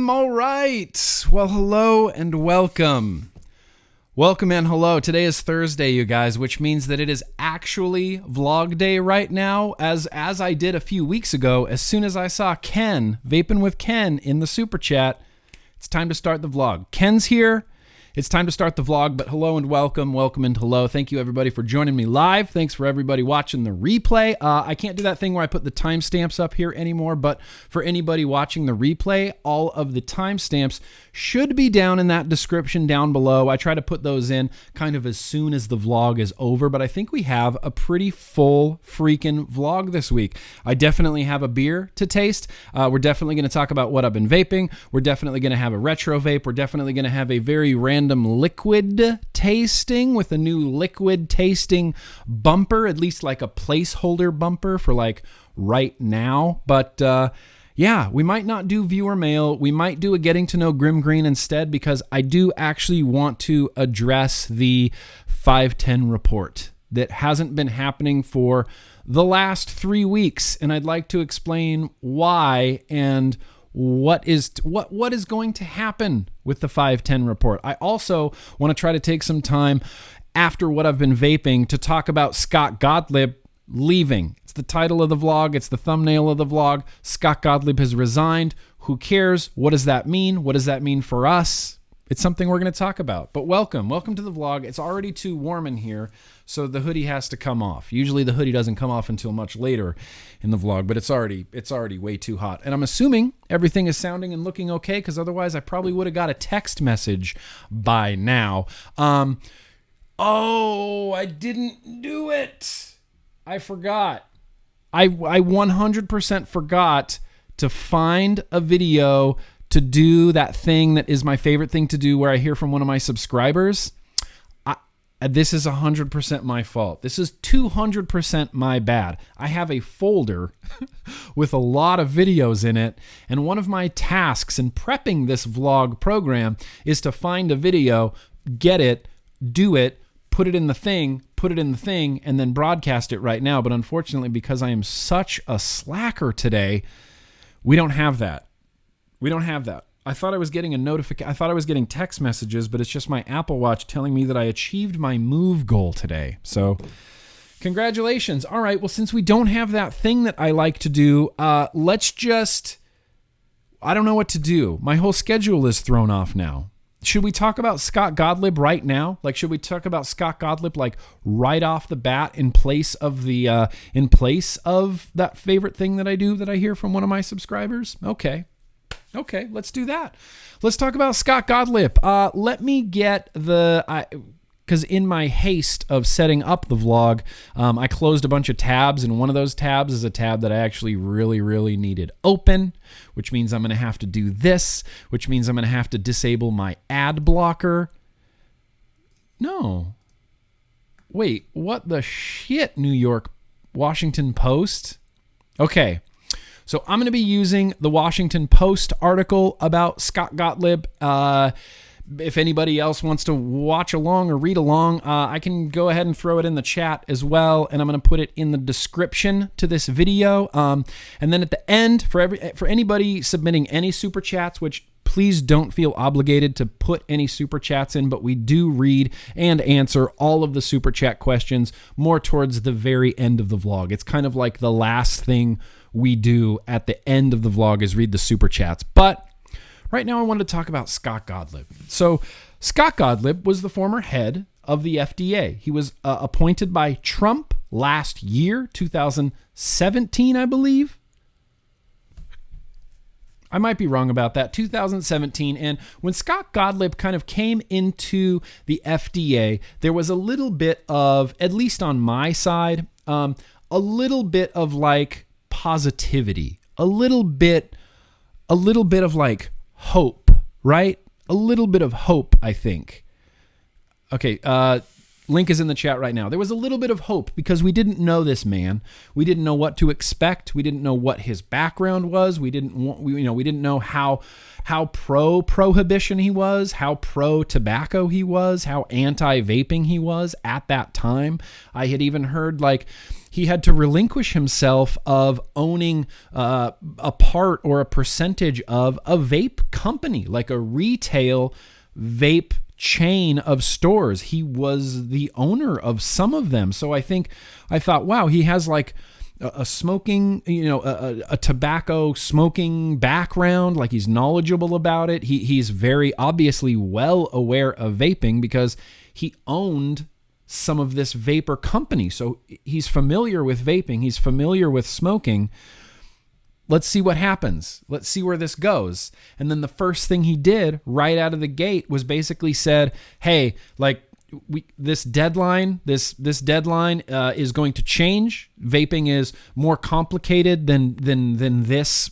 All right. Well, hello and welcome. Welcome and hello. Today is Thursday, you guys, which means that it is actually vlog day right now. As I did a few weeks ago, as soon as I saw Ken, Vaping with Ken, in the Superchat, it's time to start the vlog. Ken's here. It's time to start the vlog, but hello and welcome. Welcome and hello. Thank you, everybody, for joining me live. Thanks for everybody watching the replay. I can't do that thing where I put the timestamps up here anymore, but for anybody watching the replay, all of the timestamps should be down in that description down below. I try to put those in kind of as soon as the vlog is over, but I think we have a pretty full freaking vlog this week. I definitely have a beer to taste. We're definitely going to talk about what I've been vaping. We're definitely going to have a retro vape. We're definitely going to have a very random liquid tasting with a new liquid tasting bumper, at least like a placeholder bumper for like right now. But yeah, we might not do viewer mail. We might do a getting to know GrimmGreen instead, because I do actually want to address the 510 report that hasn't been happening for the last 3 weeks, and I'd like to explain why and what is going to happen with the 510 report. I also want to try to take some time after what I've been vaping to talk about Scott Gottlieb leaving. It's the title of the vlog. It's the thumbnail of the vlog. Scott Gottlieb has resigned. Who cares? What does that mean? What does that mean for us? It's something we're going to talk about. But welcome to the vlog. It's already too warm in here, so the hoodie has to come off. Usually the hoodie doesn't come off until much later in the vlog, but it's already way too hot. And I'm assuming everything is sounding and looking okay, because otherwise I probably would have got a text message by now. Oh, I didn't do it. I forgot. I 100% forgot to find a video to do that thing that is my favorite thing to do, where I hear from one of my subscribers. This is 100% my fault. This is 200% my bad. I have a folder with a lot of videos in it, and one of my tasks in prepping this vlog program is to find a video, get it, do it, put it in the thing, and then broadcast it right now. But unfortunately, because I am such a slacker today, we don't have that. I thought I was getting a notification. I thought I was getting text messages, but it's just my Apple Watch telling me that I achieved my move goal today. So congratulations. All right. Well, since we don't have that thing that I like to do, let's just, I don't know what to do. My whole schedule is thrown off now. Should we talk about Scott Gottlieb right now? Like, should we talk about Scott Gottlieb like right off the bat in place of that favorite thing that I do that I hear from one of my subscribers? Okay, let's do that. Let's talk about Scott Gottlieb. Let me get because in my haste of setting up the vlog, I closed a bunch of tabs, and one of those tabs is a tab that I actually really needed open, which means I'm going to have to do this, which means I'm going to have to disable my ad blocker. No. Wait, what the shit, Washington Post? Okay. So I'm going to be using the Washington Post article about Scott Gottlieb. If anybody else wants to watch along or read along, I can go ahead and throw it in the chat as well, and I'm going to put it in the description to this video. And then at the end, for anybody submitting any super chats, which please don't feel obligated to put any super chats in, but we do read and answer all of the super chat questions more towards the very end of the vlog. It's kind of like the last thing we do at the end of the vlog is read the super chats. But right now I wanted to talk about Scott Gottlieb. So Scott Gottlieb was the former head of the FDA. He was appointed by Trump last year, 2017, I believe. I might be wrong about that, 2017. And when Scott Gottlieb kind of came into the FDA, there was a little bit of, at least on my side, a little bit of like positivity, a little bit of like hope, right? A little bit of hope, I think. Okay, link is in the chat right now. There was a little bit of hope because we didn't know this man. We didn't know what to expect. We didn't know what his background was. We didn't know how pro prohibition he was, how pro tobacco he was, how anti-vaping he was at that time. I had even heard like he had to relinquish himself of owning a part or a percentage of a vape company, like a retail vape chain of stores. He was the owner of some of them. So I thought, wow, he has like a smoking, a tobacco smoking background, like he's knowledgeable about it. He's very obviously well aware of vaping because he owned some of this vapor company. So he's familiar with vaping. He's familiar with smoking. Let's see what happens. Let's see where this goes. And then the first thing he did right out of the gate was basically said, hey, like this deadline is going to change. Vaping is more complicated than this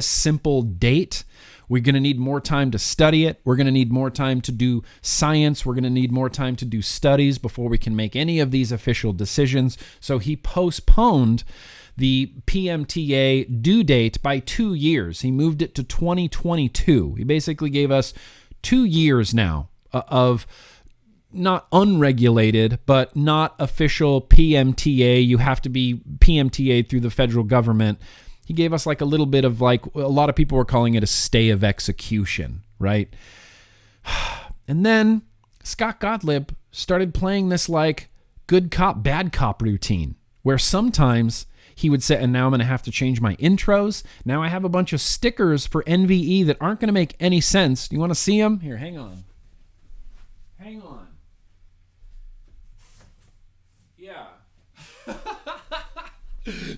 simple date. We're going to need more time to study it. We're going to need more time to do science. We're going to need more time to do studies before we can make any of these official decisions. So he postponed the PMTA due date by 2 years. He moved it to 2022. He basically gave us 2 years now of not unregulated, but not official PMTA. You have to be PMTA through the federal government. He gave us like a little bit of like, a lot of people were calling it a stay of execution, right? And then Scott Gottlieb started playing this like good cop, bad cop routine where sometimes he would say, and now I'm going to have to change my intros. Now I have a bunch of stickers for NVE that aren't going to make any sense. You want to see them? Here, hang on. Hang on. Yeah.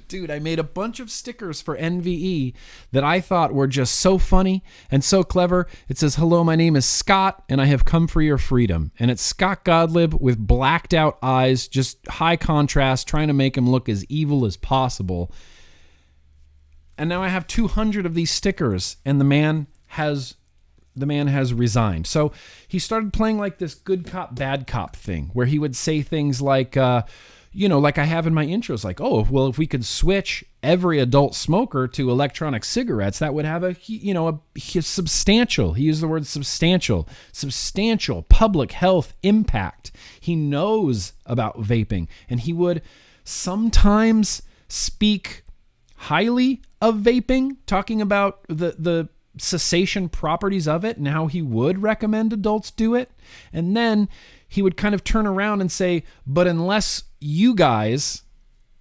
Dude, I made a bunch of stickers for NVE that I thought were just so funny and so clever. It says, "Hello, my name is Scott, and I have come for your freedom." And it's Scott Gottlieb with blacked out eyes, just high contrast, trying to make him look as evil as possible. And now I have 200 of these stickers, and the man has resigned. So he started playing like this good cop, bad cop thing, where he would say things like, like I have in my intros, like, oh, well, if we could switch every adult smoker to electronic cigarettes, that would have a substantial, he used the word substantial public health impact. He knows about vaping, and he would sometimes speak highly of vaping, talking about the cessation properties of it and how he would recommend adults do it. And then he would kind of turn around and say, but unless you guys,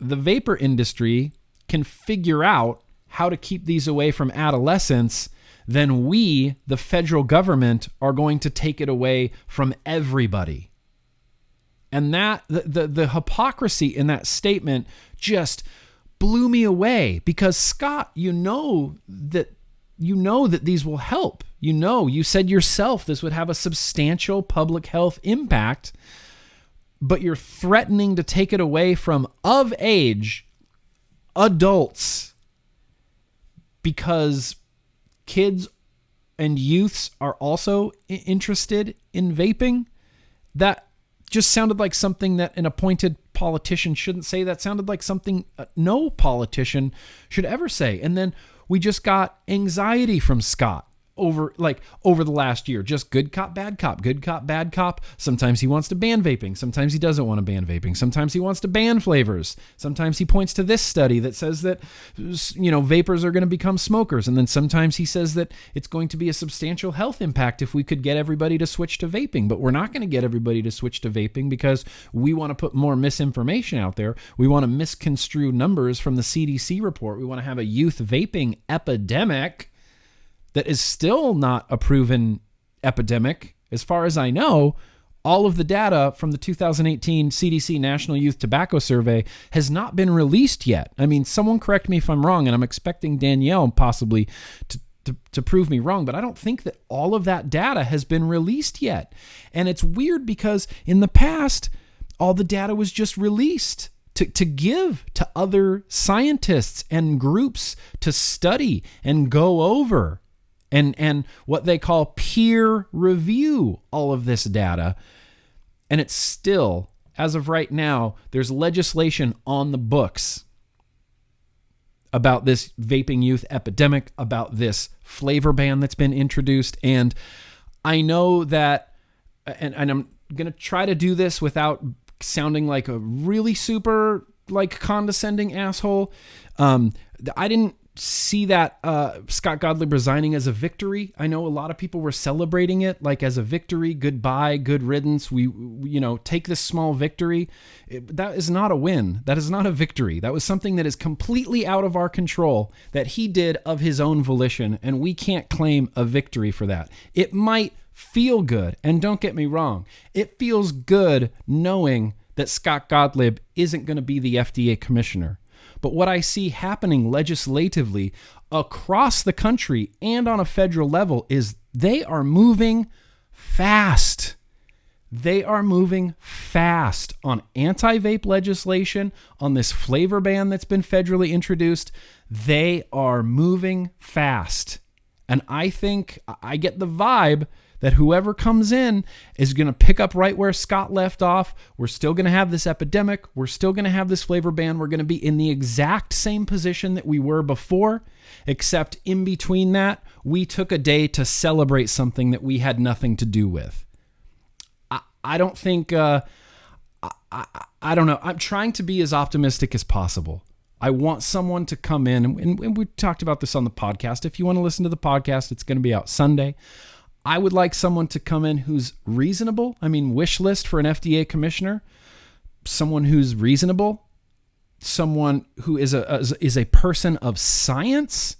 the vapor industry, can figure out how to keep these away from adolescents, then we, the federal government, are going to take it away from everybody. And that the hypocrisy in that statement just blew me away, because Scott, you know that these will help. You said yourself this would have a substantial public health impact, but you're threatening to take it away from of age adults because kids and youths are also interested in vaping. That just sounded like something that an appointed politician shouldn't say. That sounded like something no politician should ever say. And then we just got anxiety from Scott over the last year. Just good cop, bad cop, good cop, bad cop. Sometimes he wants to ban vaping. Sometimes he doesn't want to ban vaping. Sometimes he wants to ban flavors. Sometimes he points to this study that says that, vapors are going to become smokers. And then sometimes he says that it's going to be a substantial health impact if we could get everybody to switch to vaping. But we're not going to get everybody to switch to vaping because we want to put more misinformation out there. We want to misconstrue numbers from the CDC report. We want to have a youth vaping epidemic that is still not a proven epidemic. As far as I know, all of the data from the 2018 CDC National Youth Tobacco Survey has not been released yet. I mean, someone correct me if I'm wrong, and I'm expecting Danielle possibly to prove me wrong, but I don't think that all of that data has been released yet. And it's weird because in the past, all the data was just released to give to other scientists and groups to study and go over and what they call peer review all of this data. And it's still, as of right now, there's legislation on the books about this vaping youth epidemic, about this flavor ban that's been introduced. And I know that, and I'm going to try to do this without sounding like a really super condescending asshole. I didn't see that Scott Gottlieb resigning as a victory. I know a lot of people were celebrating it as a victory. Goodbye, good riddance. We take this small victory. That is not a win. That is not a victory. That was something that is completely out of our control that he did of his own volition, and we can't claim a victory for that. It might feel good, and don't get me wrong, it feels good knowing that Scott Gottlieb isn't going to be the FDA commissioner. But what I see happening legislatively across the country and on a federal level is they are moving fast. They are moving fast on anti-vape legislation, on this flavor ban that's been federally introduced. They are moving fast. And I think I get the vibe that whoever comes in is going to pick up right where Scott left off. We're still going to have this epidemic. We're still going to have this flavor ban. We're going to be in the exact same position that we were before, except in between that, we took a day to celebrate something that we had nothing to do with. I don't think, I don't know. I'm trying to be as optimistic as possible. I want someone to come in, and we talked about this on the podcast. If you want to listen to the podcast, it's going to be out Sunday. I would like someone to come in who's reasonable. I mean, wish list for an FDA commissioner, someone who's reasonable, someone who is a person of science,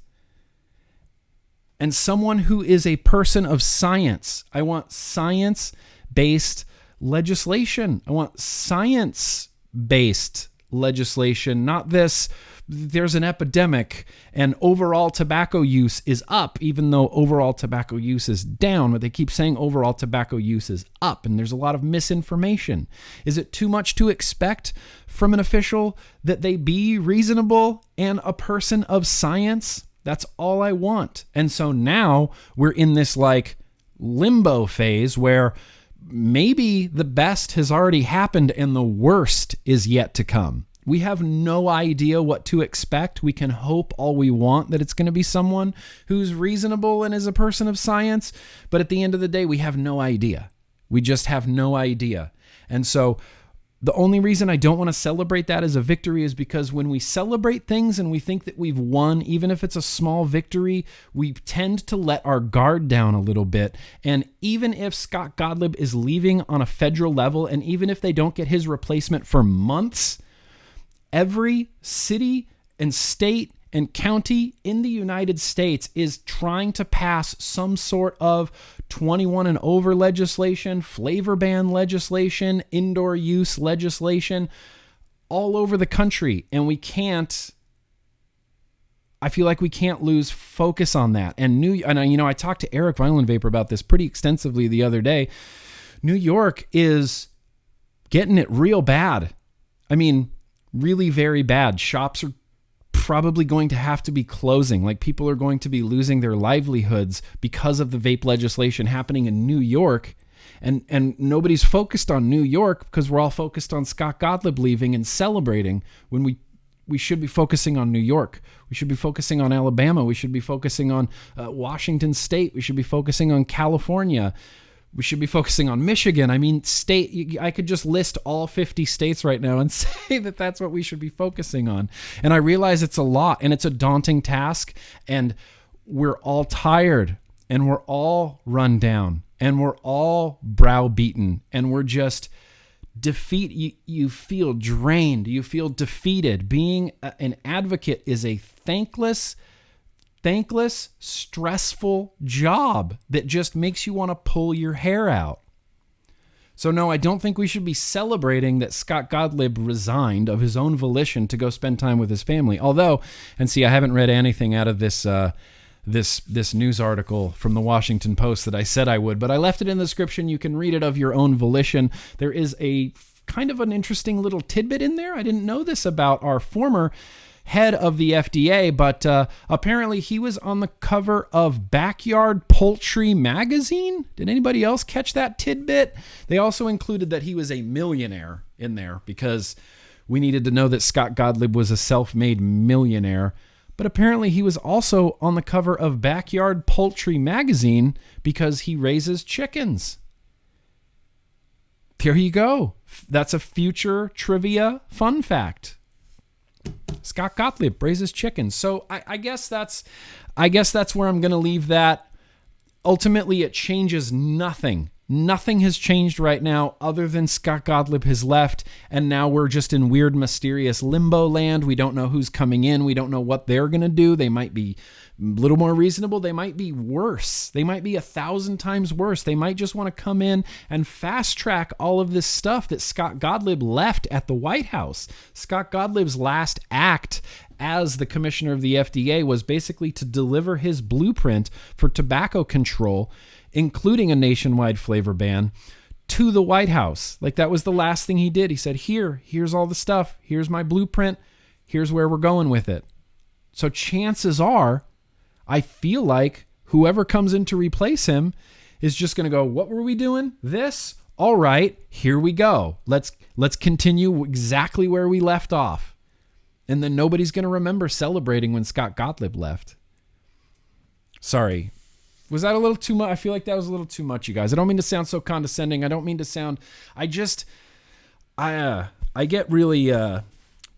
and someone who is a person of science. I want science-based legislation. I want science-based legislation, not this, there's an epidemic and overall tobacco use is up, even though overall tobacco use is down, but they keep saying overall tobacco use is up, and there's a lot of misinformation. Is it too much to expect from an official that they be reasonable and a person of science? That's all I want. And so now we're in this like limbo phase where maybe the best has already happened and the worst is yet to come. We have no idea what to expect. We can hope all we want that it's going to be someone who's reasonable and is a person of science. But at the end of the day, we have no idea. We just have no idea. And so the only reason I don't want to celebrate that as a victory is because when we celebrate things and we think that we've won, even if it's a small victory, we tend to let our guard down a little bit. And even if Scott Gottlieb is leaving on a federal level, and even if they don't get his replacement for months, every city and state and county in the United States is trying to pass some sort of 21 and over legislation, flavor ban legislation, indoor use legislation all over the country. And I feel like we can't lose focus on that. And I talked to Eric Violent Vapor about this pretty extensively the other day. New York is getting it real bad. I mean, really very bad. Shops are probably going to have to be closing. Like, people are going to be losing their livelihoods because of the vape legislation happening in New York. And nobody's focused on New York because we're all focused on Scott Gottlieb leaving and celebrating when we should be focusing on New York. We should be focusing on Alabama. We should be focusing on Washington State. We should be focusing on California. We should be focusing on Michigan. I mean, I could just list all 50 states right now and say that that's what we should be focusing on. And I realize it's a lot and it's a daunting task, and we're all tired and we're all run down and we're all browbeaten and we're just you feel drained. You feel defeated. Being an advocate is a thankless, stressful job that just makes you want to pull your hair out. So no, I don't think we should be celebrating that Scott Gottlieb resigned of his own volition to go spend time with his family. Although, and see, I haven't read anything out of this news article from the Washington Post that I said I would, but I left it in the description. You can read it of your own volition. There is a kind of an interesting little tidbit in there. I didn't know this about our former head of the FDA, but apparently he was on the cover of Backyard Poultry magazine. Did anybody else catch that tidbit? They also included that he was a millionaire in there because we needed to know that Scott Gottlieb was a self-made millionaire. But apparently he was also on the cover of Backyard Poultry magazine because he raises chickens. There you go. That's a future trivia fun fact. Scott Gottlieb raises chickens. So I guess that's where I'm going to leave that. Ultimately, it changes nothing. Nothing has changed right now other than Scott Gottlieb has left, and now we're just in weird, mysterious limbo land. We don't know who's coming in. We don't know what they're going to do. They might be a little more reasonable. They might be worse. They might be 1,000 times worse. They might just want to come in and fast track all of this stuff that Scott Gottlieb left at the White House. Scott Gottlieb's last act as the commissioner of the FDA was basically to deliver his blueprint for tobacco control, including a nationwide flavor ban, to the White House. Like, that was the last thing he did. He said, here's all the stuff. Here's my blueprint. Here's where we're going with it. So chances are, I feel like whoever comes in to replace him is just going to go, what were we doing? This? All right, here we go. Let's continue exactly where we left off. And then nobody's going to remember celebrating when Scott Gottlieb left. Sorry. Was that a little too much? I feel like that was a little too much, you guys. I don't mean to sound so condescending. I don't mean to sound... I get really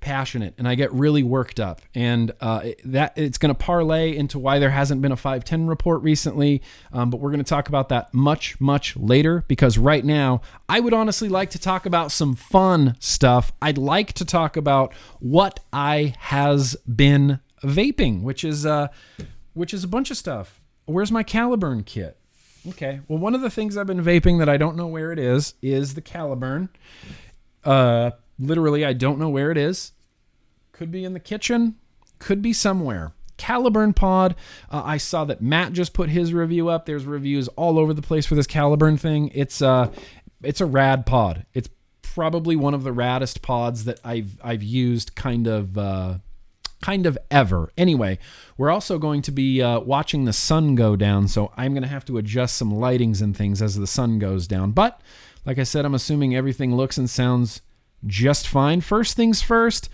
passionate and I get really worked up, and that it's going to parlay into why there hasn't been a 510 report recently, but we're going to talk about that much later, because right now I would honestly like to talk about some fun stuff. I'd like to talk about what I has been vaping, which is a bunch of stuff. Where's my Caliburn kit? Okay, well, one of the things I've been vaping that I don't know where it is the Caliburn. Literally, I don't know where it is. Could be in the kitchen. Could be somewhere. Caliburn pod. I saw that Matt just put his review up. There's reviews all over the place for this Caliburn thing. It's a rad pod. It's probably one of the raddest pods that I've used kind of ever. Anyway, we're also going to be watching the sun go down, so I'm going to have to adjust some lightings and things as the sun goes down. But like I said, I'm assuming everything looks and sounds just fine. First things first,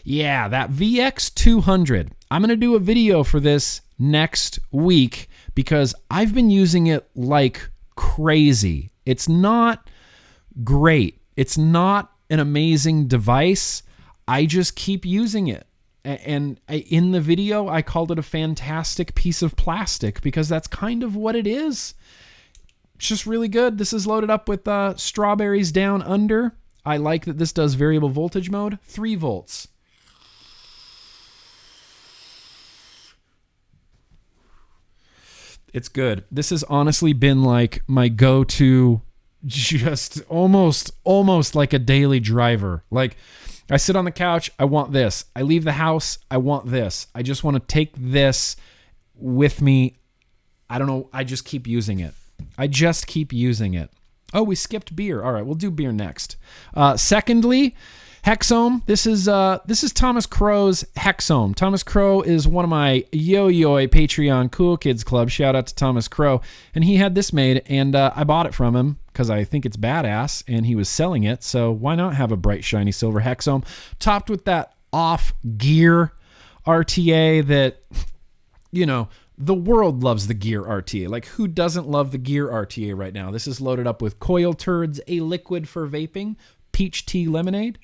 yeah, that VX200. I'm going to do a video for this next week because I've been using it like crazy. It's not great. It's not an amazing device. I just keep using it. And in the video, I called it a fantastic piece of plastic because that's kind of what it is. It's just really good. This is loaded up with strawberries down under. I like that this does variable voltage mode, 3 volts. It's good. This has honestly been like my go-to, just almost like a daily driver. Like, I sit on the couch, I want this. I leave the house, I want this. I just want to take this with me. I don't know, I just keep using it. Oh, we skipped beer. All right, we'll do beer next. Secondly, Hexome. This is Thomas Crow's Hexome. Thomas Crow is one of my yo-yo Patreon Cool Kids Club. Shout out to Thomas Crow. And he had this made, and I bought it from him because I think it's badass, and he was selling it, so why not have a bright, shiny silver Hexome topped with that off-gear RTA that, you know, the world loves the Gear RTA. Like, who doesn't love the Gear RTA right now? This is loaded up with Coil Turds, a liquid for vaping, peach tea lemonade.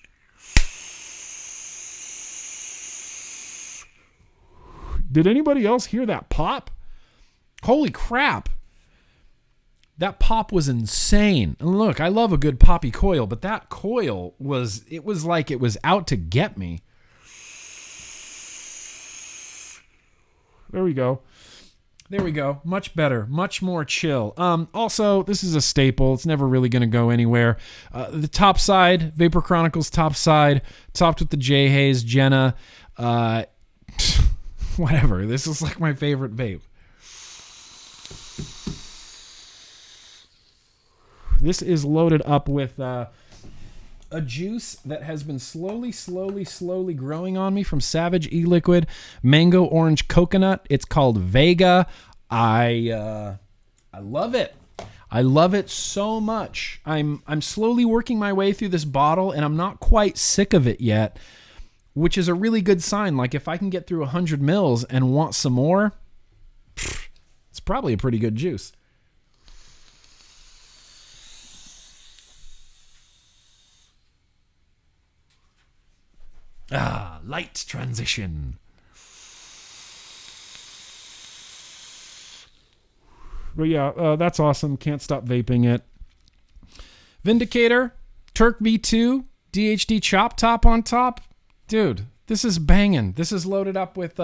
Did anybody else hear that pop? Holy crap. That pop was insane. And look, I love a good poppy coil, but that coil was like it was out to get me. There we go. Much better. Much more chill. Also, this is a staple. It's never really going to go anywhere. The top side, Vapor Chronicles top side, topped with the J. Hayes Jenna. Whatever. This is like my favorite vape. This is loaded up with a juice that has been slowly growing on me from Savage E-Liquid, mango orange coconut. It's called Vega. I love it. I love it so much. I'm slowly working my way through this bottle, and I'm not quite sick of it yet, which is a really good sign. Like, if I can get through 100 mils and want some more, it's probably a pretty good juice. Light transition. But yeah, that's awesome. Can't stop vaping it. Vindicator, Turk V2, DHD chop top on top. Dude, this is banging. This is loaded up with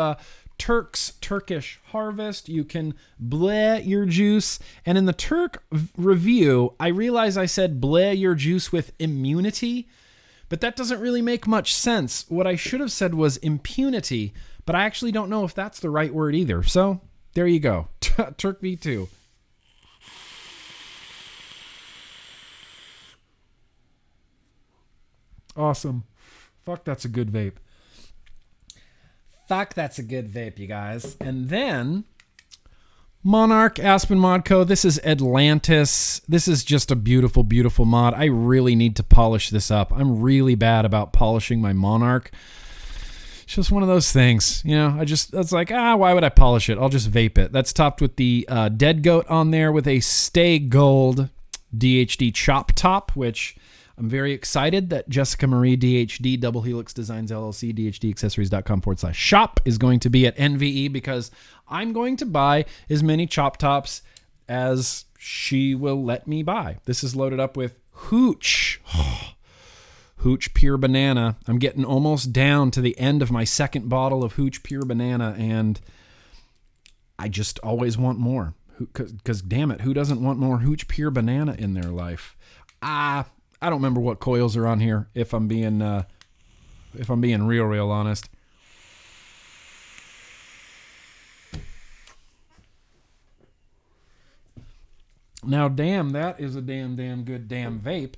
Turk's Turkish Harvest. You can bleh your juice. And in the Turk review, I realize I said bleh your juice with immunity, but that doesn't really make much sense. What I should have said was impunity, but I actually don't know if that's the right word either. So there you go. Turk V2. Awesome. Fuck, that's a good vape. You guys. And then Monarch Aspen Mod Co. This is Atlantis. This is just a beautiful, beautiful mod. I really need to polish this up. I'm really bad about polishing my Monarch. It's just one of those things, you know. It's like, why would I polish it? I'll just vape it. That's topped with the Dead Goat on there with a Stay Gold DHD Chop Top, which I'm very excited that Jessica Marie DHD Double Helix Designs LLC DHDaccessories.com/shop is going to be at NVE because I'm going to buy as many chop tops as she will let me buy. This is loaded up with Hooch. Hooch Pure Banana. I'm getting almost down to the end of my second bottle of Hooch Pure Banana, and I just always want more. Because damn it, who doesn't want more Hooch Pure Banana in their life? I don't remember what coils are on here. If I'm being real honest. Now, damn, that is a damn good damn vape.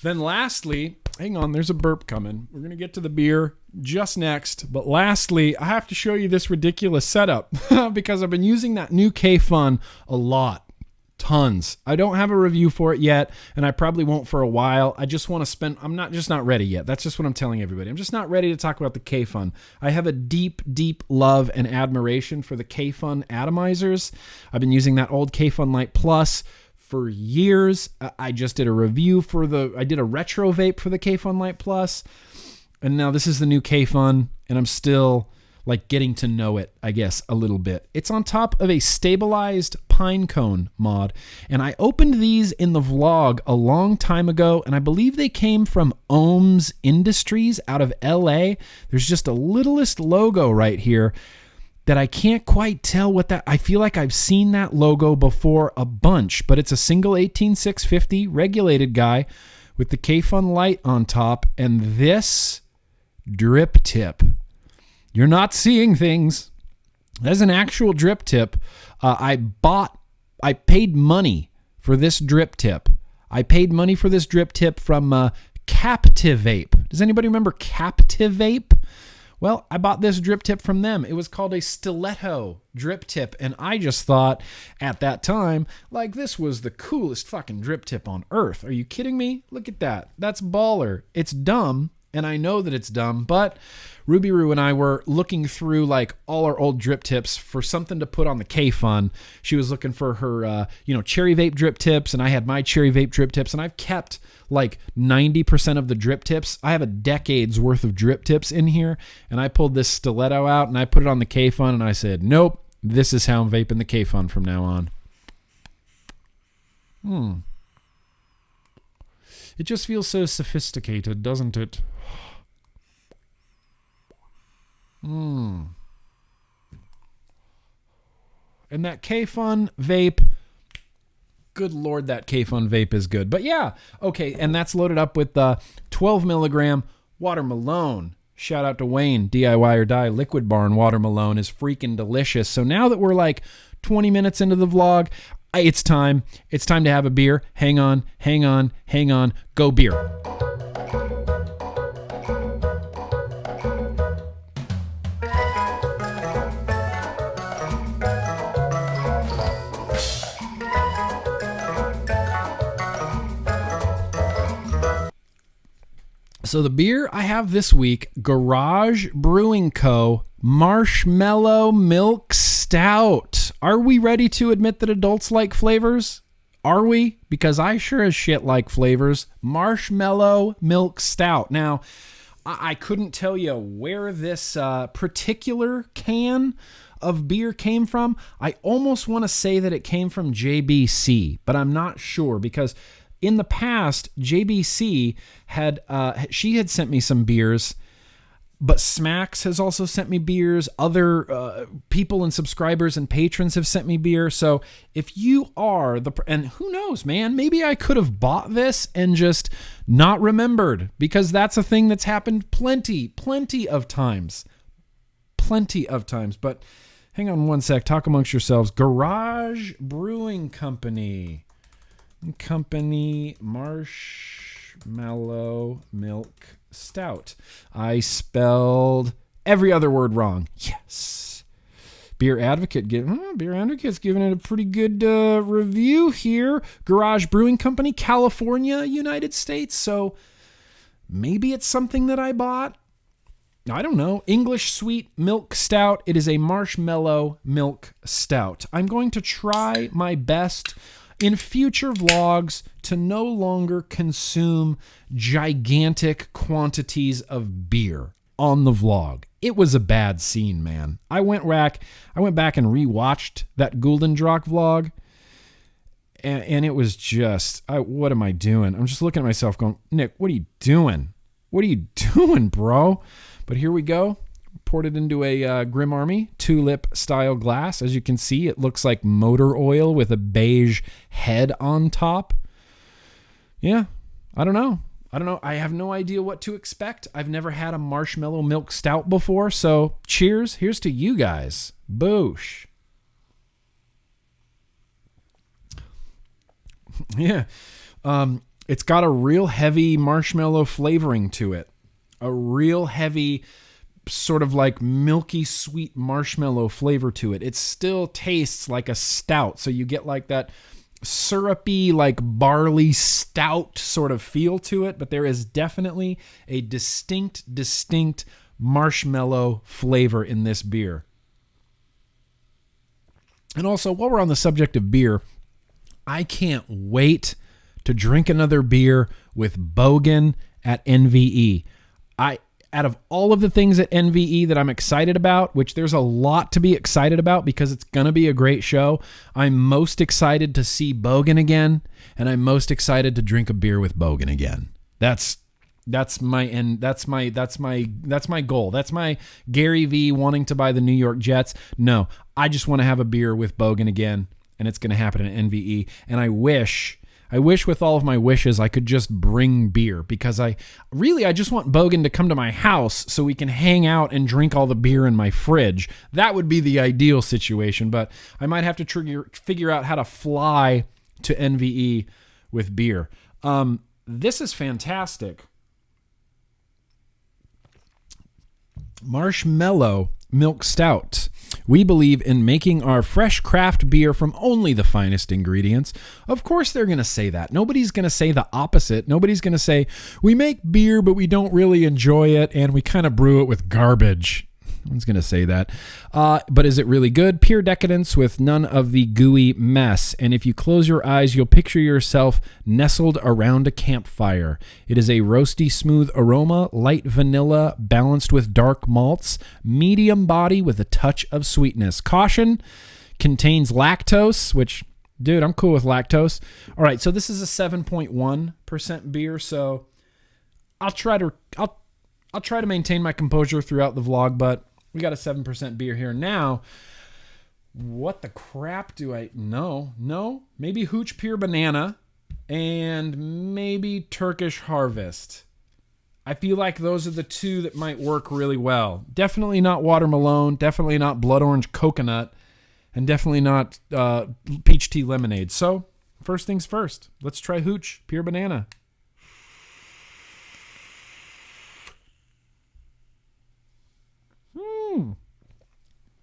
Then lastly, hang on, there's a burp coming. We're going to get to the beer just next. But lastly, I have to show you this ridiculous setup because I've been using that new K-Fun a lot. Tons. I don't have a review for it yet, and I probably won't for a while. I just want to spend... I'm not ready yet. That's just what I'm telling everybody. I'm just not ready to talk about the K-Fun. I have a deep love and admiration for the K-Fun atomizers. I've been using that old K-Fun Light Plus for years. I just did a review I did a retro vape for the K-Fun Light Plus, and now this is the new K-Fun, and I'm still like getting to know it, I guess, a little bit. It's on top of a stabilized pine cone mod, and I opened these in the vlog a long time ago, and I believe they came from Ohms Industries out of LA. There's just a littlest logo right here that I can't quite tell what that... I feel like I've seen that logo before a bunch, but it's a single 18650 regulated guy with the K-Fun light on top and this drip tip. You're not seeing things. That's an actual drip tip. I paid money for this drip tip. I paid money for this drip tip from Captive Vape. Does anybody remember Captive Vape? Well, I bought this drip tip from them. It was called a stiletto drip tip, and I just thought at that time, like, this was the coolest fucking drip tip on earth. Are you kidding me? Look at that. That's baller. It's dumb, and I know that it's dumb, but Ruby Roo and I were looking through like all our old drip tips for something to put on the K-Fun. She was looking for her, cherry vape drip tips, and I had my cherry vape drip tips, and I've kept like 90% of the drip tips. I have a decade's worth of drip tips in here, and I pulled this stiletto out and I put it on the K-Fun, and I said, nope, this is how I'm vaping the K-Fun from now on. It just feels so sophisticated, doesn't it? And that K-Fun vape, good Lord, that K-Fun vape is good. But yeah, okay, and that's loaded up with 12 milligram Water Malone. Shout out to Wayne, DIY or Die. Liquid Barn Water Malone is freaking delicious. So now that we're like 20 minutes into the vlog, it's time. It's time to have a beer. Hang on. Go beer. So the beer I have this week, Garage Brewing Co. Marshmallow Milk Stout. Are we ready to admit that adults like flavors? Are we? Because I sure as shit like flavors. Marshmallow Milk Stout. Now, I couldn't tell you where this particular can of beer came from. I almost want to say that it came from JBC, but I'm not sure because in the past, JBC had sent me some beers, but Smacks has also sent me beers. Other people and subscribers and patrons have sent me beer. So if you are and who knows, man, maybe I could have bought this and just not remembered, because that's a thing that's happened plenty of times. But hang on one sec. Talk amongst yourselves. Garage Brewing Company Marshmallow Milk Stout. I spelled every other word wrong. Yes. Beer Advocate's giving it a pretty good review here. Garage Brewing Company, California, United States. So maybe it's something that I bought. I don't know. English Sweet Milk Stout. It is a marshmallow milk stout. I'm going to try my best in future vlogs to no longer consume gigantic quantities of beer on the vlog. It was a bad scene, man. I went back and rewatched that Guldendrock vlog, and it was just, what am I doing? I'm just looking at myself going, Nick, what are you doing? What are you doing, bro? But here we go. Poured it into a Grim Army tulip style glass. As you can see, it looks like motor oil with a beige head on top. Yeah, I don't know. I have no idea what to expect. I've never had a marshmallow milk stout before, so cheers. Here's to you guys. Boosh. Yeah. It's got a real heavy marshmallow flavoring to it. A real heavy sort of like milky sweet marshmallow flavor to it. It still tastes like a stout, so you get like that syrupy, like barley stout sort of feel to it, but there is definitely a distinct marshmallow flavor in this beer. And also, while we're on the subject of beer, I can't wait to drink another beer with Bogan at NVE. Out of all of the things at NVE that I'm excited about, which there's a lot to be excited about because it's going to be a great show, I'm most excited to see Bogan again, and I'm most excited to drink a beer with Bogan again. That's my goal. That's my Gary V wanting to buy the New York Jets. No, I just want to have a beer with Bogan again, and it's going to happen at NVE. And I wish with all of my wishes I could just bring beer, because I just want Bogan to come to my house so we can hang out and drink all the beer in my fridge. That would be the ideal situation, but I might have to figure out how to fly to NVE with beer. This is fantastic. Marshmallow milk stout. We believe in making our fresh craft beer from only the finest ingredients. Of course they're going to say that. Nobody's going to say the opposite. Nobody's going to say, we make beer, but we don't really enjoy it, and we kind of brew it with garbage. No one's going to say that. But is it really good? Pure decadence with none of the gooey mess. And if you close your eyes, you'll picture yourself nestled around a campfire. It is a roasty, smooth aroma, light vanilla balanced with dark malts, medium body with a touch of sweetness. Caution, contains lactose, which, dude, I'm cool with lactose. All right, so this is a 7.1% beer, so I'll try to maintain my composure throughout the vlog, but we got a 7% beer here. Now, what the crap do I... No. Maybe Hooch Pure Banana and maybe Turkish Harvest. I feel like those are the two that might work really well. Definitely not Water Malone, definitely not Blood Orange Coconut, and definitely not Peach Tea Lemonade. So, first things first. Let's try Hooch Pure Banana.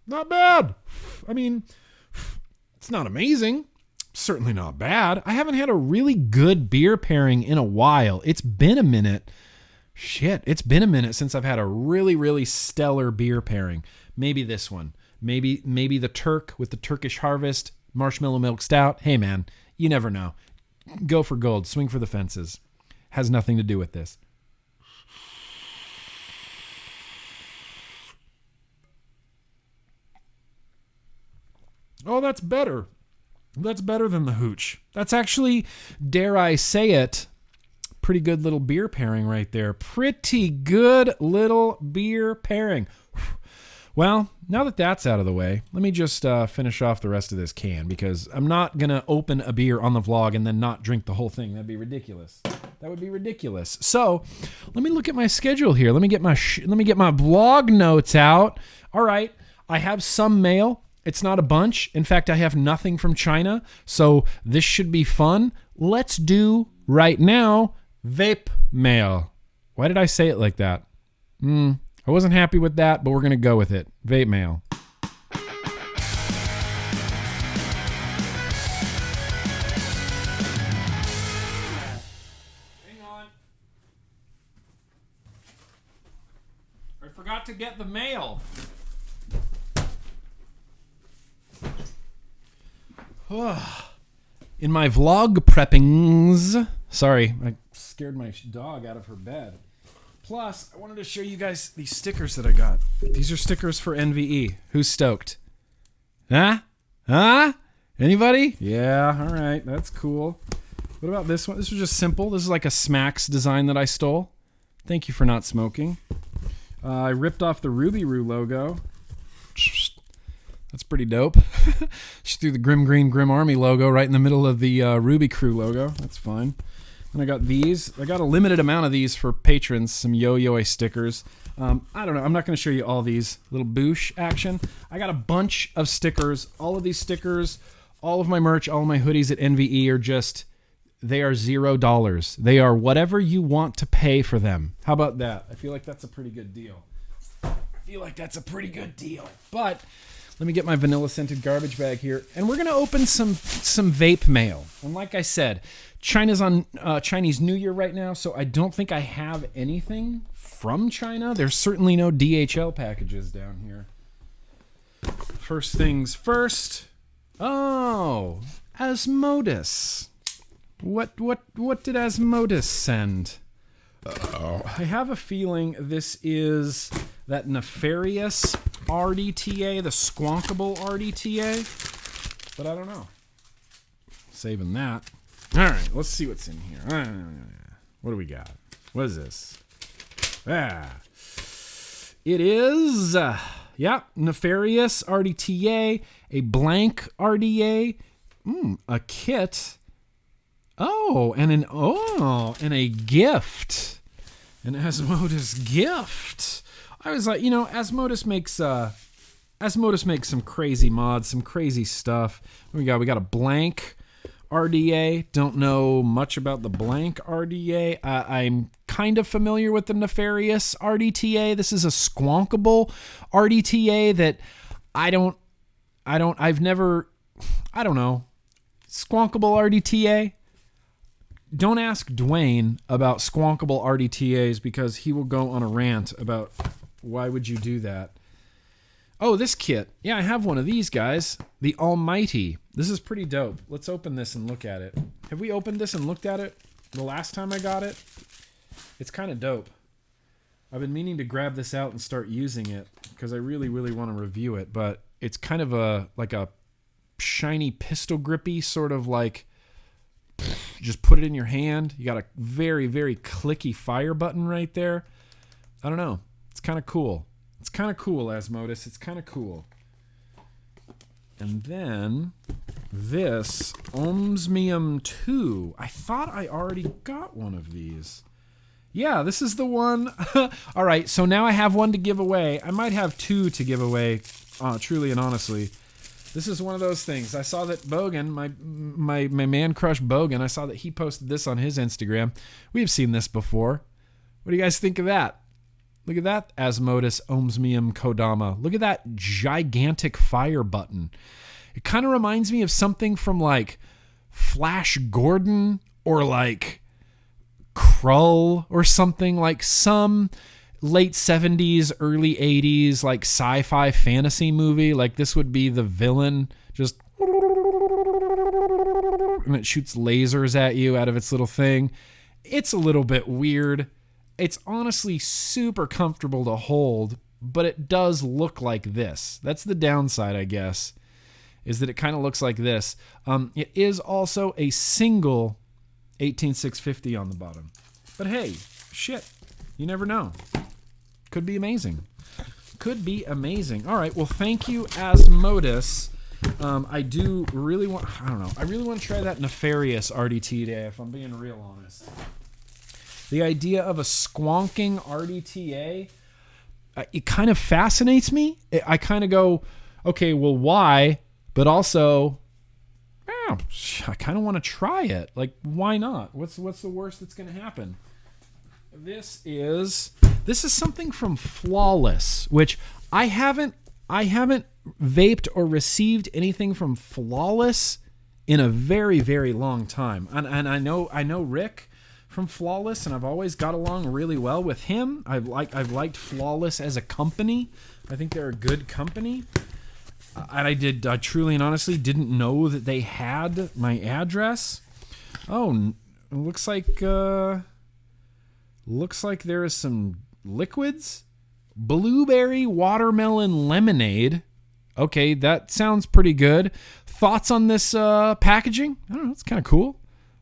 Not bad. I mean, it's not amazing. Certainly not bad. I haven't had a really good beer pairing in a while. It's been a minute. It's been a minute since I've had a really, really stellar beer pairing. Maybe this one. Maybe the Turk with the Turkish Harvest Marshmallow Milk Stout. Hey, man, you never know. Go for gold. Swing for the fences. Has nothing to do with this. Oh, that's better. That's better than the Hooch. That's actually, dare I say it, pretty good little beer pairing right there. Pretty good little beer pairing. Well, now that that's out of the way, let me just finish off the rest of this can, because I'm not going to open a beer on the vlog and then not drink the whole thing. That'd be ridiculous. That would be ridiculous. So let me look at my schedule here. Let me get my vlog notes out. All right. I have some mail. It's not a bunch. In fact, I have nothing from China, so this should be fun. Let's do, right now, Vape Mail. Why did I say it like that? I wasn't happy with that, but we're going to go with it. Vape Mail. Hang on. I forgot to get the mail. In my vlog preppings, sorry, I scared my dog out of her bed. Plus, I wanted to show you guys these stickers that I got. These are stickers for NVE. Who's stoked? Huh? Anybody? Yeah, all right, that's cool. What about this one? This was just simple. This is like a Smacks design that I stole. Thank you for not smoking. I ripped off the Ruby Roo logo. That's pretty dope. Just threw the GrimmGreen Grim Army logo right in the middle of the Ruby Crew logo. That's fine. And I got these. I got a limited amount of these for patrons, some Yo-Yo stickers. I don't know. I'm not going to show you all these. Little boosh action. I got a bunch of stickers. All of these stickers, all of my merch, all of my hoodies at NVE are just... They are $0. They are whatever you want to pay for them. How about that? I feel like that's a pretty good deal. But let me get my vanilla scented garbage bag here, and we're gonna open some vape mail. And like I said, China's on Chinese New Year right now, so I don't think I have anything from China. There's certainly no DHL packages down here. First things first. Oh, Asmodus. What did Asmodus send? I have a feeling this is that nefarious RDTA, the squonkable RDTA, but I don't know. Saving that. All right, let's see what's in here. What do we got? What is this? It is, nefarious RDTA, a blank RDA, a kit. Oh, and a gift. An Asmodus gift. I was like, Asmodus makes some crazy mods, some crazy stuff. What we got? We got a blank RDA. Don't know much about the blank RDA. I'm kind of familiar with the nefarious RDTA. This is a squonkable RDTA that I don't know. Squonkable RDTA. Don't ask Dwayne about squonkable RDTAs because he will go on a rant about why would you do that. Oh, this kit. Yeah, I have one of these, guys. The Almighty. This is pretty dope. Let's open this and look at it. Have we opened this and looked at it the last time I got it? It's kind of dope. I've been meaning to grab this out and start using it because I really, really want to review it, but it's kind of like a shiny pistol grippy sort of like just put it in your hand. You got a very, very clicky fire button right there. I don't know. It's kind of cool. It's kind of cool, Asmodus. It's kind of cool. And then this Omsmium 2. I thought I already got one of these. Yeah, this is the one. All right, so now I have one to give away. I might have two to give away, truly and honestly. This is one of those things. I saw that Bogan, my man crush Bogan, I saw that he posted this on his Instagram. We've seen this before. What do you guys think of that? Look at that Asmodus Omsmium Kodama. Look at that gigantic fire button. It kind of reminds me of something from like Flash Gordon or like Krull or something, like some late 70s, early 80s, like sci-fi fantasy movie. Like this would be the villain just... and it shoots lasers at you out of its little thing. It's a little bit weird. It's honestly super comfortable to hold, but it does look like this. That's the downside, I guess, is that it kind of looks like this. It is also a single 18650 on the bottom. But hey, shit, you never know. Could be amazing. Could be amazing. All right, well, thank you, Asmodus. I do really want, I don't know, I really want to try that nefarious RDT day, if I'm being real honest. The idea of a squonking RDTA, it kind of fascinates me. I kind of go, okay, well, why? But also, I kind of want to try it. Like, why not? What's the worst that's going to happen? This is something from Flawless, which I haven't vaped or received anything from Flawless in a very, very long time. And I know Rick from Flawless, and I've always got along really well with him. I've liked Flawless as a company. I think they're a good company. And I truly and honestly didn't know that they had my address. Oh, it looks like there is some liquids. Blueberry watermelon lemonade. Okay, that sounds pretty good. Thoughts on this packaging? I don't know, it's kind of cool.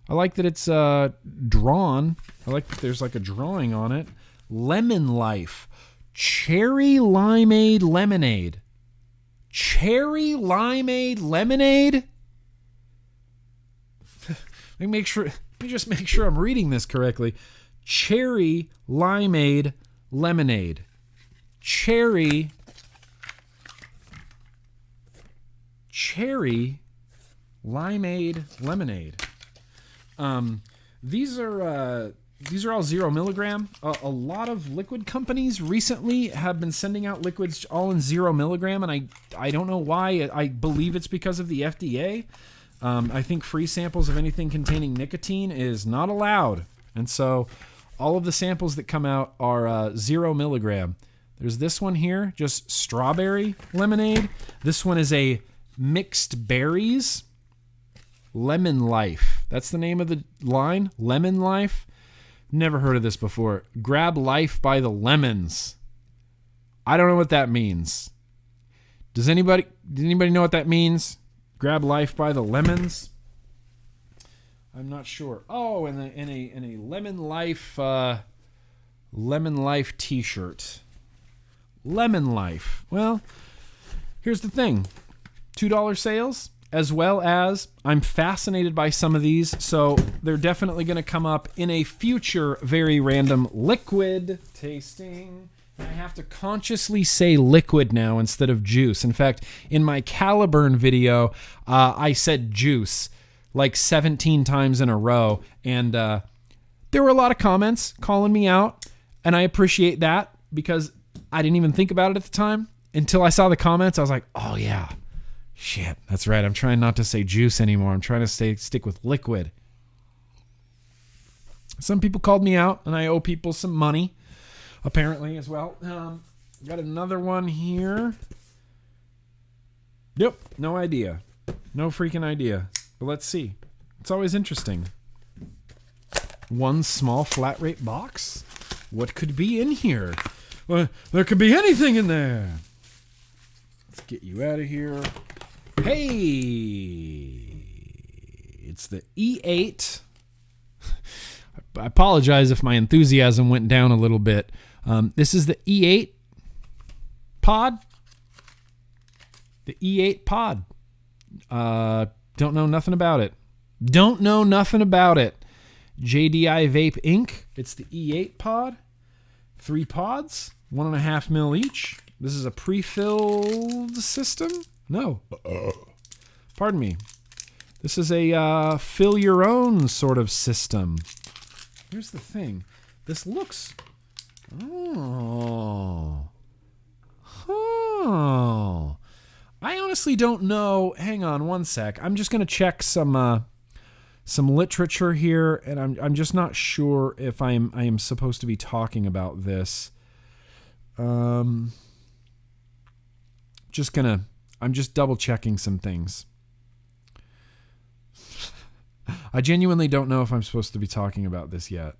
I like that it's drawn. I like that there's like a drawing on it. Lemon Life. Cherry limeade lemonade. Cherry limeade lemonade? Let me just make sure I'm reading this correctly. Cherry limeade lemonade. Cherry limeade lemonade. These are all 0 milligram. A lot of liquid companies recently have been sending out liquids all in 0 milligram, and I don't know why. I believe it's because of the FDA. I think free samples of anything containing nicotine is not allowed, and so all of the samples that come out are 0 milligram. There's this one here, just strawberry lemonade. This one is a mixed berries lemon life. That's the name of the line, Lemon Life. Never heard of this before. Grab life by the lemons. I don't know what that means. Does anybody know what that means? Grab life by the lemons? I'm not sure. Oh, in a Lemon Life t-shirt. Lemon Life. Well, here's the thing. $2 sales, as well as I'm fascinated by some of these, so they're definitely going to come up in a future very random liquid tasting. And I have to consciously say liquid now instead of juice. In fact, in my Caliburn video, I said juice like 17 times in a row, and there were a lot of comments calling me out, and I appreciate that because I didn't even think about it at the time until I saw the comments. I was like, oh yeah, shit, that's right. I'm trying not to say juice anymore. I'm trying to stick with liquid. Some people called me out, and I owe people some money, apparently, as well. Got another one here. Yep, no idea. No freaking idea. But let's see. It's always interesting. One small flat rate box? What could be in here? Well, there could be anything in there. Let's get you out of here. Hey! It's the E8. I apologize if my enthusiasm went down a little bit. This is the E8 pod. The E8 pod. Don't know nothing about it. JDI Vape Inc. It's the E8 pod. 3 pods, 1.5 mil each. This is a pre-filled system? No. Pardon me. This is a fill your own sort of system. Here's the thing. This looks... Oh. I honestly don't know. Hang on one sec. I'm just going to check some literature here, and I'm just not sure if I am supposed to be talking about this. I'm just double checking some things. I genuinely don't know if I'm supposed to be talking about this yet.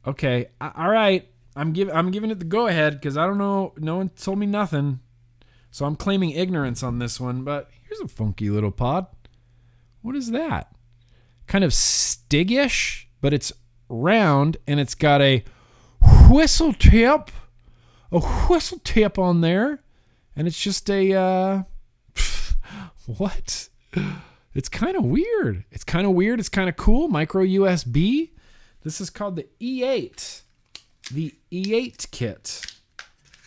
Okay, all right. I'm giving it the go ahead because I don't know. No one told me nothing, so I'm claiming ignorance on this one. But here's a funky little pod. What is that? Kind of Stig-ish, but it's round and it's got a whistle tip on there, and it's just a what? It's kind of weird. It's kind of cool. Micro USB. This is called the E8. The E8 kit.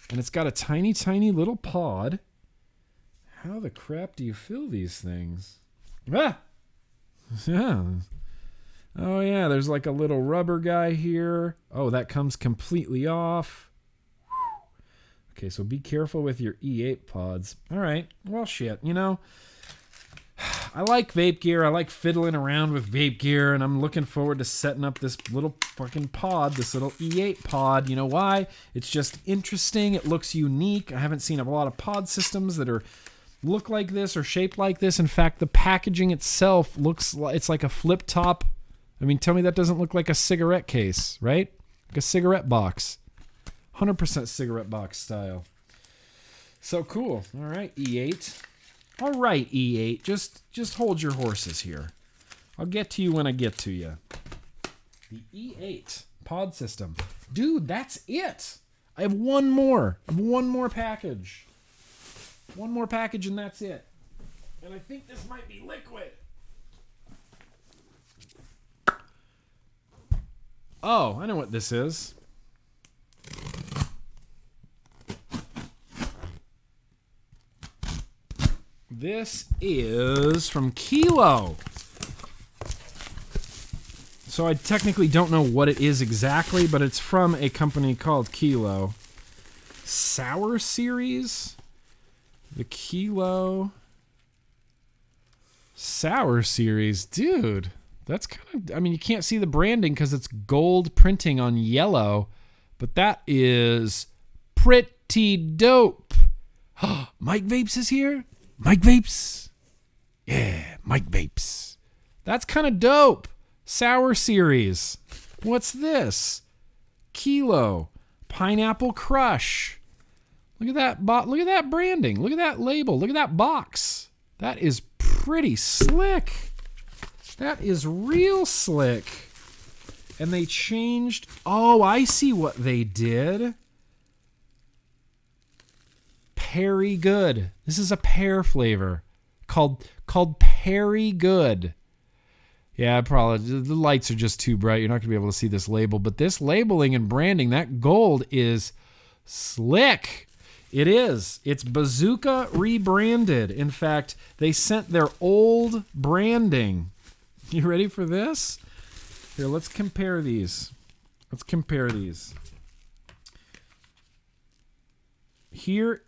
And it's got a tiny, tiny little pod. How the crap do you fill these things? Ah! Yeah. Oh, yeah, there's like a little rubber guy here. Oh, that comes completely off. Okay, so be careful with your E8 pods. All right. Well, shit, I like vape gear. I like fiddling around with vape gear, and I'm looking forward to setting up this little fucking pod, this little E8 pod. You know why? It's just interesting. It looks unique. I haven't seen a lot of pod systems that are look like this or shaped like this. In fact, the packaging itself looks like it's like a flip top. I mean, tell me that doesn't look like a cigarette case, right? Like a cigarette box. 100% cigarette box style. So cool. All right, E8. All right, E8. Just hold your horses here. I'll get to you when I get to you. The E8 pod system. Dude, that's it. I have one more. I have one more package. One more package and that's it. And I think this might be liquid. Oh, I know what this is. This is from Kilo. So I technically don't know what it is exactly, but it's from a company called Kilo. Sour Series? The Kilo Sour Series. Dude, that's kind of... I mean, you can't see the branding because it's gold printing on yellow, but that is pretty dope. Mike Vapes is here? Mike Vapes? Yeah, Mike Vapes. That's kind of dope. Sour Series. What's this? Kilo. Pineapple Crush. Look at that look at that branding. Look at that label. Look at that box. That is pretty slick. That is real slick. And they changed... Oh, I see what they did. Perry Good. This is a pear flavor called Perry Good. Yeah, probably the lights are just too bright. You're not going to be able to see this label, but this labeling and branding, that gold is slick. It is. It's Bazooka rebranded. In fact, they sent their old branding. You ready for this? Here, let's compare these. Here.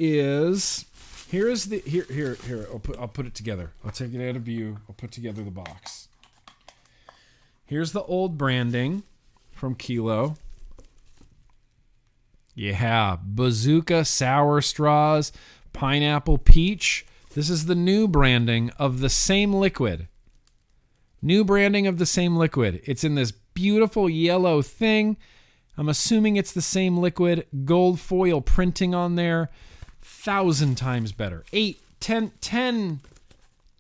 I'll put it together. I'll take it out of view. I'll put together the box. Here's the old branding from Kilo. Yeah, Bazooka Sour Straws, Pineapple Peach. This is the new branding of the same liquid. New branding of the same liquid. It's in this beautiful yellow thing. I'm assuming it's the same liquid. Gold foil printing on there. 1,000 times better. 8, 10,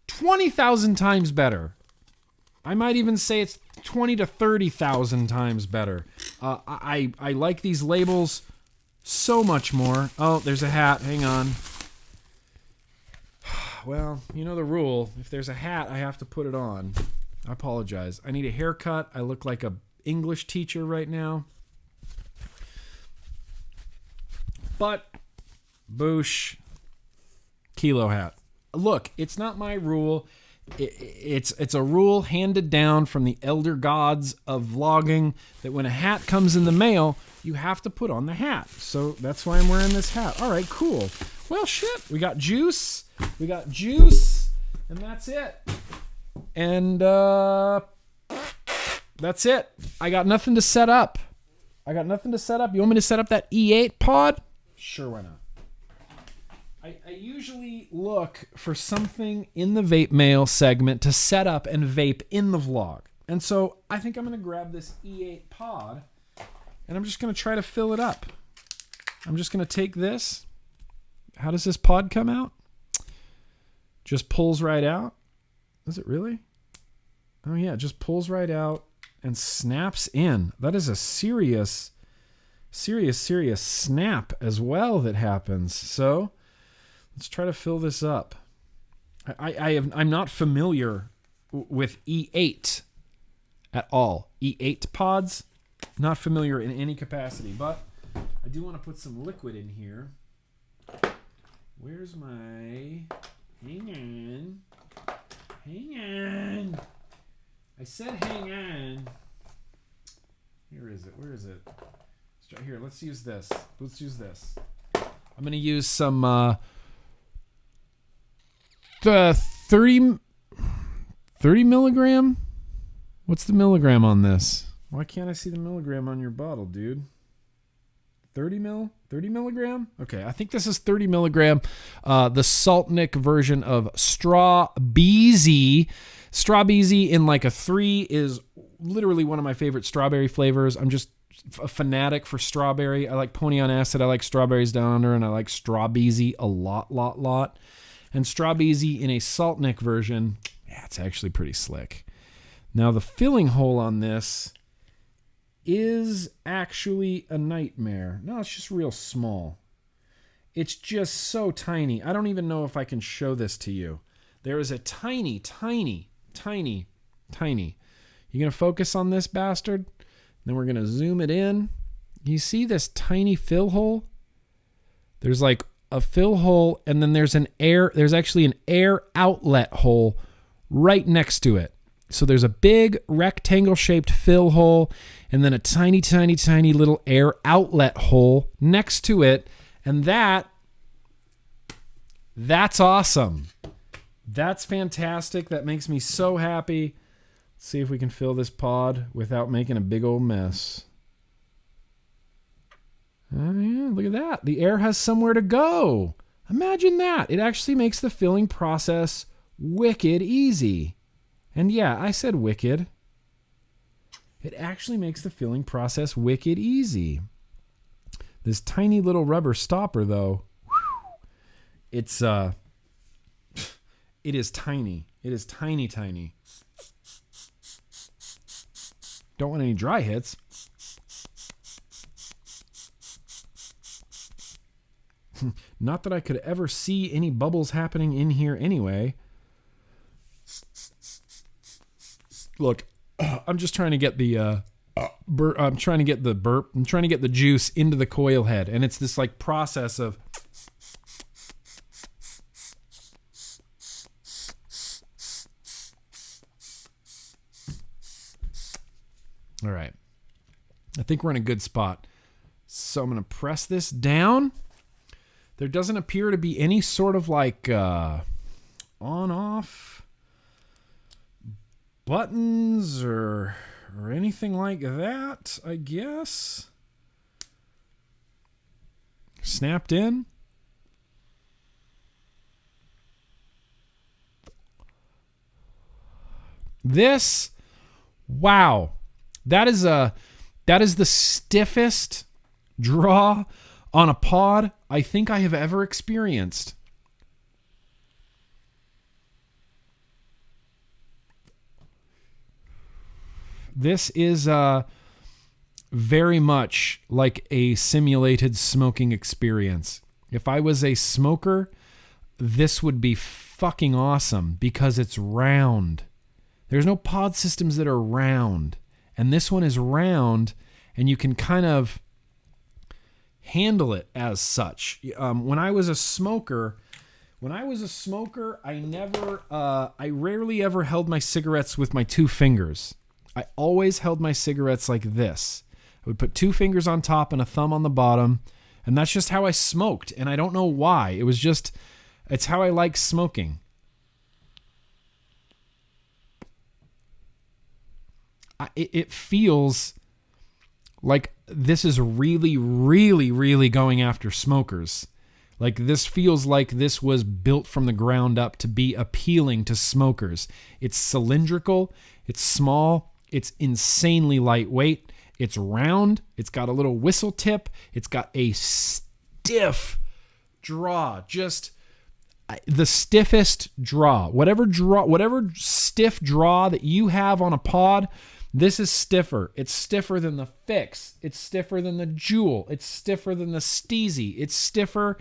20,000 times better. I might even say it's 20 to 30,000 times better. I like these labels so much more. Oh, there's a hat. Hang on. Well, you know the rule. If there's a hat, I have to put it on. I apologize. I need a haircut. I look like a English teacher right now. But, boosh, Kilo hat. Look, it's not my rule. It's a rule handed down from the elder gods of vlogging that when a hat comes in the mail, you have to put on the hat. So that's why I'm wearing this hat. All right, cool. Well, shit. We got juice. And that's it. And that's it. I got nothing to set up. You want me to set up that E8 pod? Sure, why not? I usually look for something in the Vape Mail segment to set up and vape in the vlog. And so I think I'm going to grab this E8 pod and I'm just going to try to fill it up. I'm just going to take this. How does this pod come out? Just pulls right out. Does it really? Oh yeah, it just pulls right out and snaps in. That is a serious snap as well that happens. So let's try to fill this up. I'm not familiar with E8 at all. E8 pods, not familiar in any capacity, but I do want to put some liquid in here. Where's my... Hang on. I said hang on. Where is it? Here, let's use this. I'm going to use some 30 milligram? What's the milligram on this? Why can't I see the milligram on your bottle, dude? 30 milligram. Okay, I think this is 30 milligram. The Saltnik version of Straw Beezy. Straw Beezy in like a 3 is literally one of my favorite strawberry flavors. I'm just a fanatic for strawberry. I like Pony on Acid. I like Strawberries Down Under, and I like Straw Beezy a lot. And Straw Beezy in a Saltnik version, yeah, it's actually pretty slick. Now the filling hole on this is actually a nightmare. No, it's just real small. It's just so tiny. I don't even know if I can show this to you. There is a tiny. You gonna focus on this bastard? Then we're gonna zoom it in. You see this tiny fill hole? There's like a fill hole, and then there's actually an air outlet hole right next to it. So there's a big rectangle shaped fill hole and then a tiny little air outlet hole next to it. And that's awesome. That's fantastic. That makes me so happy. Let's see if we can fill this pod without making a big old mess. Oh yeah, look at that. The air has somewhere to go. Imagine that. It actually makes the filling process wicked easy. And yeah, I said wicked. It actually makes the filling process wicked easy. This tiny little rubber stopper, though, it is tiny. It is tiny. Don't want any dry hits. Not that I could ever see any bubbles happening in here anyway. Look, I'm just trying to get the I'm trying to get the burp. I'm trying to get the juice into the coil head, and it's this like process of all right. I think we're in a good spot. So I'm going to press this down. There doesn't appear to be any sort of like on-off buttons or anything like that, I guess. Snapped in. This, wow. That is the stiffest draw on a pod I think I have ever experienced. This is very much like a simulated smoking experience. If I was a smoker, this would be fucking awesome because it's round. There's no pod systems that are round. And this one is round, and you can kind of handle it as such. When I was a smoker, I rarely ever held my cigarettes with my 2 fingers. I always held my cigarettes like this. I would put 2 fingers on top and a thumb on the bottom, and that's just how I smoked, and I don't know why. It's how I like smoking. It feels like this is really going after smokers. Like this feels like this was built from the ground up to be appealing to smokers. It's cylindrical, it's small, it's insanely lightweight, it's round, it's got a little whistle tip, it's got a stiff draw, just the stiffest draw. Whatever stiff draw that you have on a pod, this is stiffer. It's stiffer than the Fix. It's stiffer than the Juul. It's stiffer than the Steezy. It's stiffer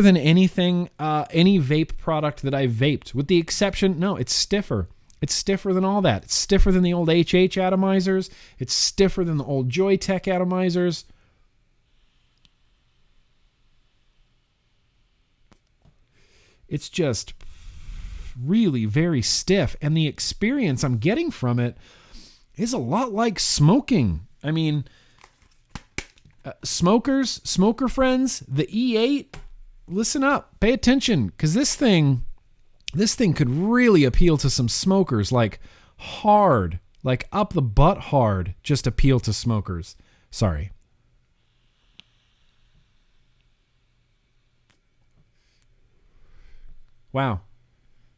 than anything, any vape product that I've vaped. With the exception, no, it's stiffer. It's stiffer than all that. It's stiffer than the old HH atomizers. It's stiffer than the old Joytech atomizers. It's just really very stiff. And the experience I'm getting from it is a lot like smoking. I mean, smoker friends, the E8, listen up, pay attention, because this thing could really appeal to some smokers, like hard, like up the butt hard, just appeal to smokers. Sorry. Wow.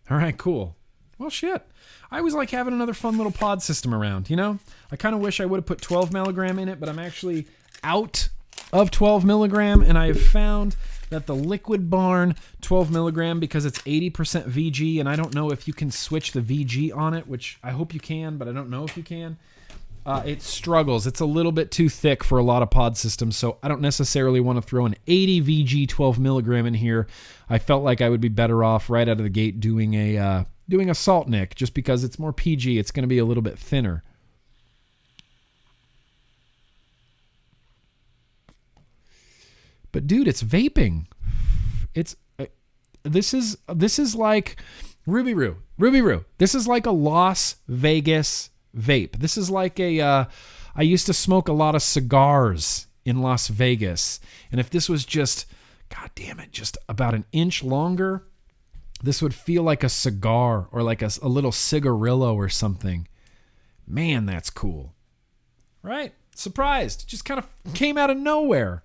All right, cool. Well, shit. I always like having another fun little pod system around, you know? I kind of wish I would have put 12 milligram in it, but I'm actually out of 12 milligram, and I have found that the Liquid Barn 12 milligram, because it's 80% VG, and I don't know if you can switch the VG on it, which I hope you can, but I don't know if you can. It struggles. It's a little bit too thick for a lot of pod systems, so I don't necessarily want to throw an 80 VG 12 milligram in here. I felt like I would be better off right out of the gate doing a Salt Nick, just because it's more PG. It's going to be a little bit thinner. But dude, it's vaping. This is like Ruby Roo. This is like a Las Vegas vape. This is like I used to smoke a lot of cigars in Las Vegas. And if this was just, God damn it, just about an inch longer, this would feel like a cigar or like a little cigarillo or something. Man, that's cool. Right? Surprised. Just kind of came out of nowhere.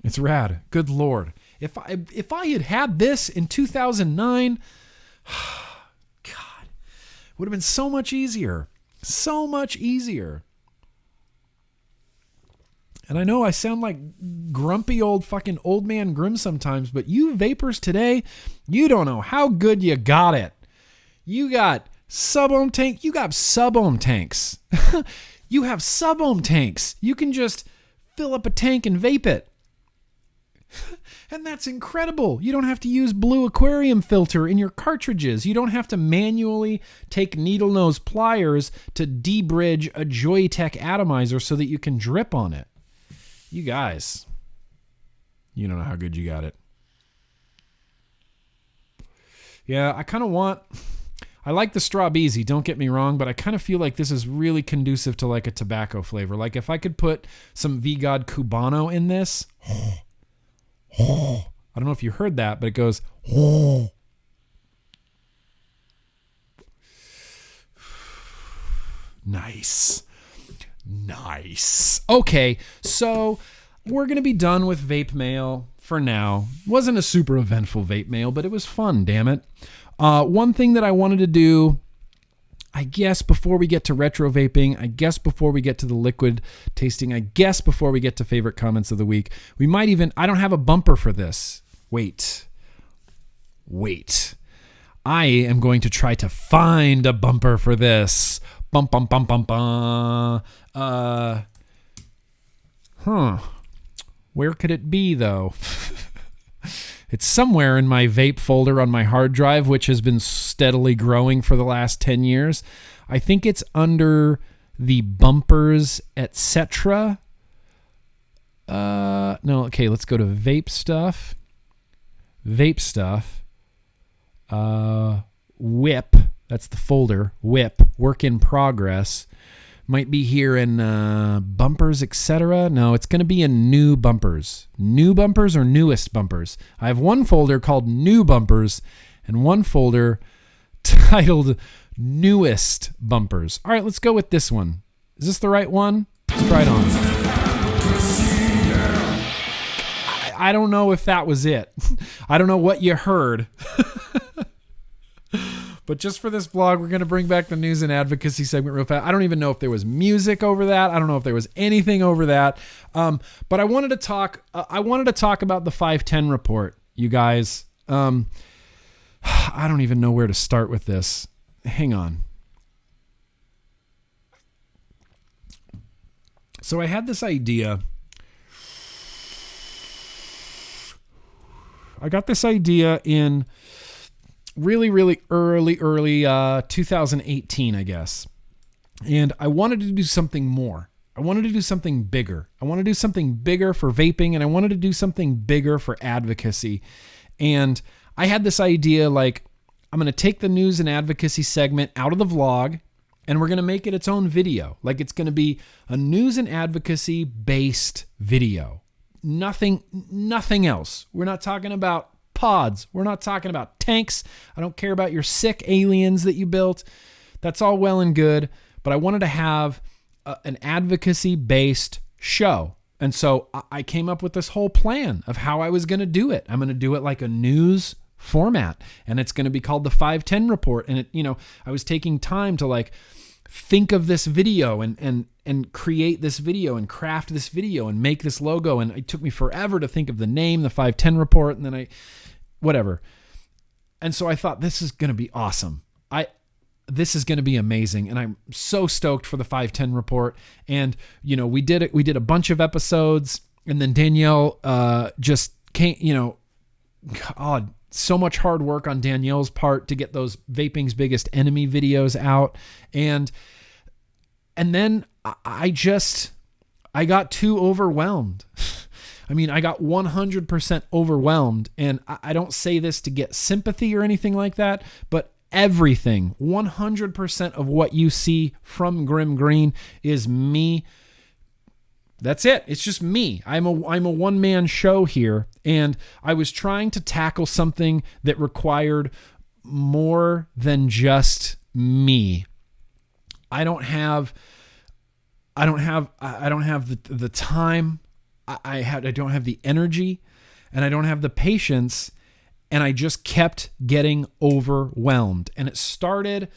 It's rad. Good Lord. If I had had this in 2009, God, it would have been so much easier. So much easier. And I know I sound like grumpy old fucking old man Grimm sometimes, but you vapors today, you don't know how good you got it. You got sub-ohm tank. You got sub-ohm tanks. You have sub-ohm tanks. You can just fill up a tank and vape it. And that's incredible. You don't have to use blue aquarium filter in your cartridges. You don't have to manually take needle nose pliers to debridge a Joytech atomizer so that you can drip on it. You guys, you don't know how good you got it. Yeah, I like the Straw Beezy, don't get me wrong, but I kind of feel like this is really conducive to like a tobacco flavor. Like if I could put some V-God Cubano in this, I don't know if you heard that, but it goes, nice. Okay, so we're going to be done with Vape Mail for now. Wasn't a super eventful Vape Mail, but it was fun, damn it. One thing that I wanted to do, I guess before we get to retro vaping, I guess before we get to the liquid tasting, I guess before we get to favorite comments of the week, we might even, I don't have a bumper for this. Wait. I am going to try to find a bumper for this. Bum, bum, bum, bum, bum. Where could it be, though? It's somewhere in my vape folder on my hard drive, which has been steadily growing for the last 10 years. I think it's under the bumpers, etc. No, okay, let's go to vape stuff. Whip, that's the folder. Whip, work in progress. Might be here in bumpers, etc. No, it's going to be in new bumpers. New bumpers or newest bumpers? I have one folder called new bumpers and one folder titled newest bumpers. All right, let's go with this one. Is this the right one? Let's try it on. I don't know if that was it. I don't know what you heard. But just for this vlog, we're going to bring back the news and advocacy segment real fast. I don't even know if there was music over that. I don't know if there was anything over that. But I wanted to talk about the 510 report, you guys. I don't even know where to start with this. Hang on. So I had this idea. I got this idea in really early 2018, I guess. And I wanted to do something more. I wanted to do something bigger. I want to do something bigger for vaping, and I wanted to do something bigger for advocacy. And I had this idea, like, I'm going to take the news and advocacy segment out of the vlog, and we're going to make it its own video. Like, it's going to be a news and advocacy based video. Nothing else. We're not talking about pods. We're not talking about tanks. I don't care about your sick aliens that you built. That's all well and good. But I wanted to have an advocacy-based show. And so I came up with this whole plan of how I was going to do it. I'm going to do it like a news format, and it's going to be called the 510 report. And I was taking time to like think of this video and create this video and craft this video and make this logo. And it took me forever to think of the name, the 510 report. And then whatever. And so I thought, this is going to be awesome. This is going to be amazing. And I'm so stoked for the 510 report. And, we did it. We did a bunch of episodes, and then Danielle, just came, God, so much hard work on Danielle's part to get those Vaping's Biggest Enemy videos out. And then I got too overwhelmed. I mean, I got 100% overwhelmed, and I don't say this to get sympathy or anything like that, but everything, 100% of what you see from GrimmGreen is me. That's it. It's just me. I'm a one-man show here, and I was trying to tackle something that required more than just me. I don't have the time. I don't have the energy, and I don't have the patience, and I just kept getting overwhelmed. And it started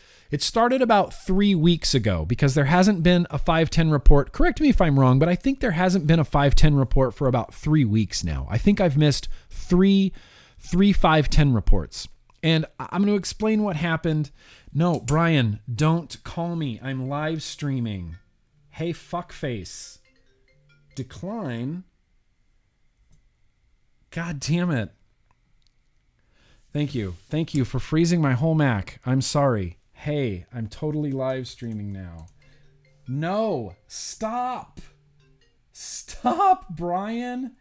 about 3 weeks ago, because there hasn't been a 510 report. Correct me if I'm wrong, but I think there hasn't been a 510 report for about 3 weeks now. I think I've missed three 510 reports. And I'm going to explain what happened. No, Brian, don't call me. I'm live streaming. Hey, fuckface. Decline. God damn it. Thank you. Thank you for freezing my whole Mac. I'm sorry. Hey, I'm totally live streaming now. No, stop. Stop, Brian.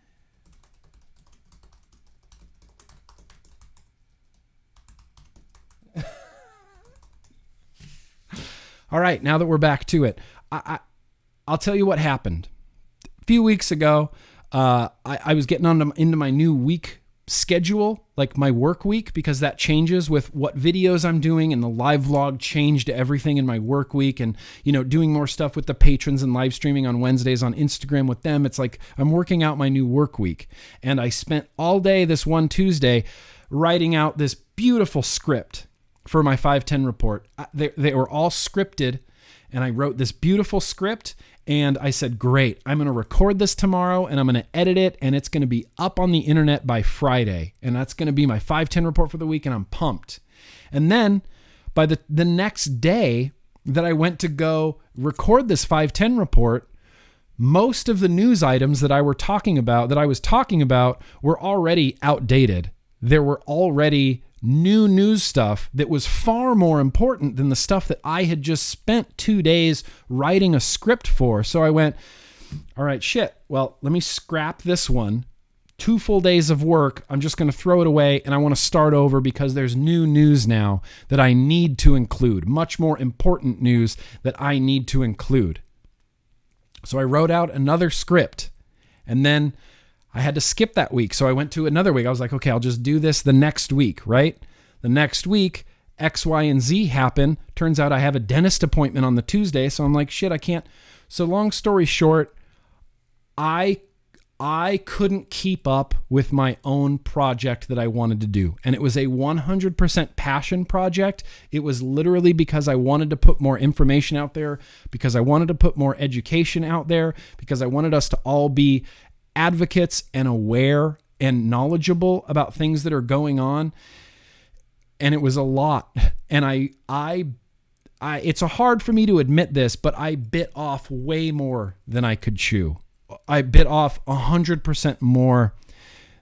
All right, now that we're back to it, I'll tell you what happened. A few weeks ago, I was getting into my new week schedule, like my work week, because that changes with what videos I'm doing, and the live vlog changed everything in my work week, and doing more stuff with the patrons and live streaming on Wednesdays on Instagram with them. It's like I'm working out my new work week, and I spent all day this one Tuesday writing out this beautiful script for my 510 report. They were all scripted, and I wrote this beautiful script, and I said, great, I'm going to record this tomorrow, and I'm going to edit it, and it's going to be up on the internet by Friday, and that's going to be my 510 report for the week, and I'm pumped. And then by the next day that I went to go record this 510 report, most of the news items that I was talking about were already outdated. There were already new news stuff that was far more important than the stuff that I had just spent 2 days writing a script for. So I went, all right, shit. Well, let me scrap this one. 2 full days of work. I'm just going to throw it away, and I want to start over because there's new news now that I need to include, much more important news that I need to include. So I wrote out another script, and then I had to skip that week. So I went to another week. I was like, okay, I'll just do this the next week, right? The next week, X, Y, and Z happen. Turns out I have a dentist appointment on the Tuesday. So I'm like, shit, I can't. So long story short, I couldn't keep up with my own project that I wanted to do. And it was a 100% passion project. It was literally because I wanted to put more information out there, because I wanted to put more education out there, because I wanted us to all be advocates and aware and knowledgeable about things that are going on. And it was a lot. And I it's hard for me to admit this, but I bit off way more than I could chew. I bit off 100% more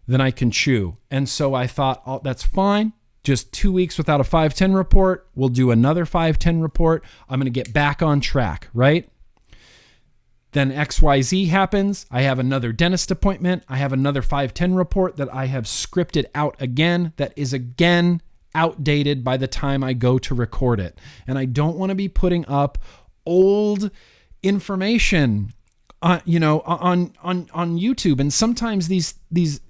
than I can chew. And so I thought, oh, that's fine. Just 2 weeks without a 510 report. We'll do another 510 report. I'm going to get back on track, right? Then XYZ happens. I have another dentist appointment. I have another 510 report that I have scripted out again that is again outdated by the time I go to record it. And I don't want to be putting up old information on YouTube. And sometimes these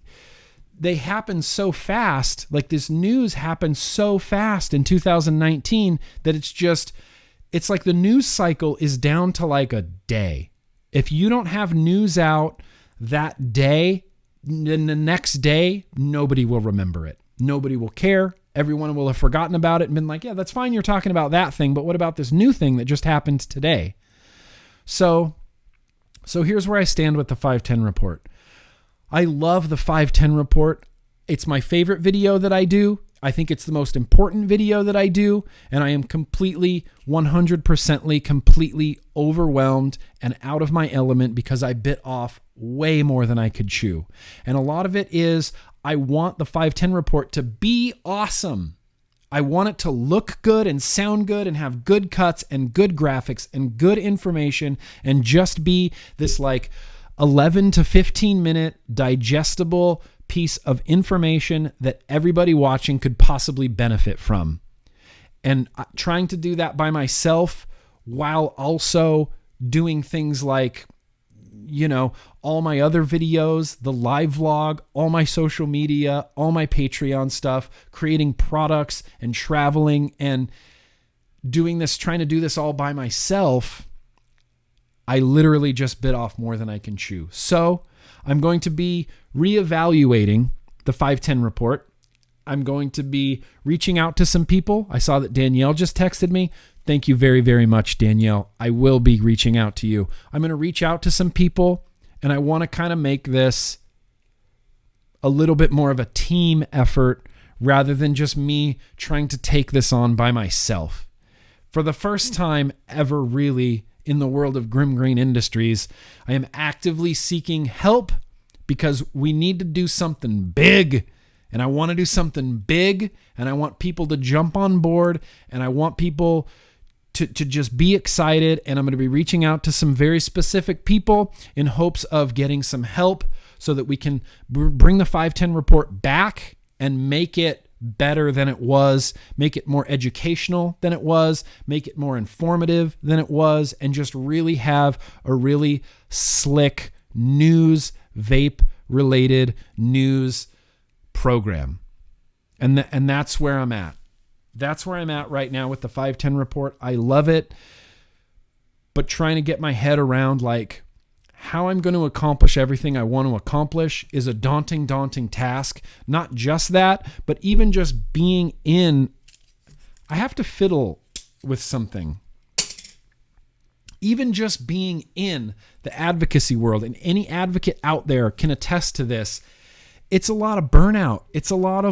they happen so fast, like this news happened so fast in 2019 that it's like the news cycle is down to like a day. If you don't have news out that day, then the next day, nobody will remember it. Nobody will care. Everyone will have forgotten about it and been like, yeah, that's fine. You're talking about that thing, but what about this new thing that just happened today? So here's where I stand with the 510 report. I love the 510 report. It's my favorite video that I do. I think it's the most important video that I do, and I am completely, 100%ly, completely overwhelmed and out of my element because I bit off way more than I could chew. And a lot of it is I want the 510 report to be awesome. I want it to look good and sound good and have good cuts and good graphics and good information and just be this like 11 to 15 minute digestible piece of information that everybody watching could possibly benefit from. And trying to do that by myself while also doing things like, you know, all my other videos, the live vlog, all my social media, all my Patreon stuff, creating products and traveling and doing this, trying to do this all by myself. I literally just bit off more than I can chew. So I'm going to be reevaluating the 510 report. I'm going to be reaching out to some people. I saw that Danielle just texted me. Thank you very, very much, Danielle. I will be reaching out to you. I'm going to reach out to some people, and I want to kind of make this a little bit more of a team effort rather than just me trying to take this on by myself. For the first time ever, really, in the world of GrimmGreen Industries, I am actively seeking help because we need to do something big. And I want to do something big, and I want people to jump on board, and I want people to just be excited. And I'm going to be reaching out to some very specific people in hopes of getting some help so that we can bring the 510 report back and make it better than it was, make it more educational than it was, make it more informative than it was, and just really have a really slick news, vape-related news program. And that's where I'm at. That's where I'm at right now with the 510 report. I love it, but trying to get my head around like how I'm going to accomplish everything I want to accomplish is a daunting task. Not just that, but even just being in, I have to fiddle with something. Even just being in the advocacy world, and any advocate out there can attest to this, it's a lot of burnout. It's a lot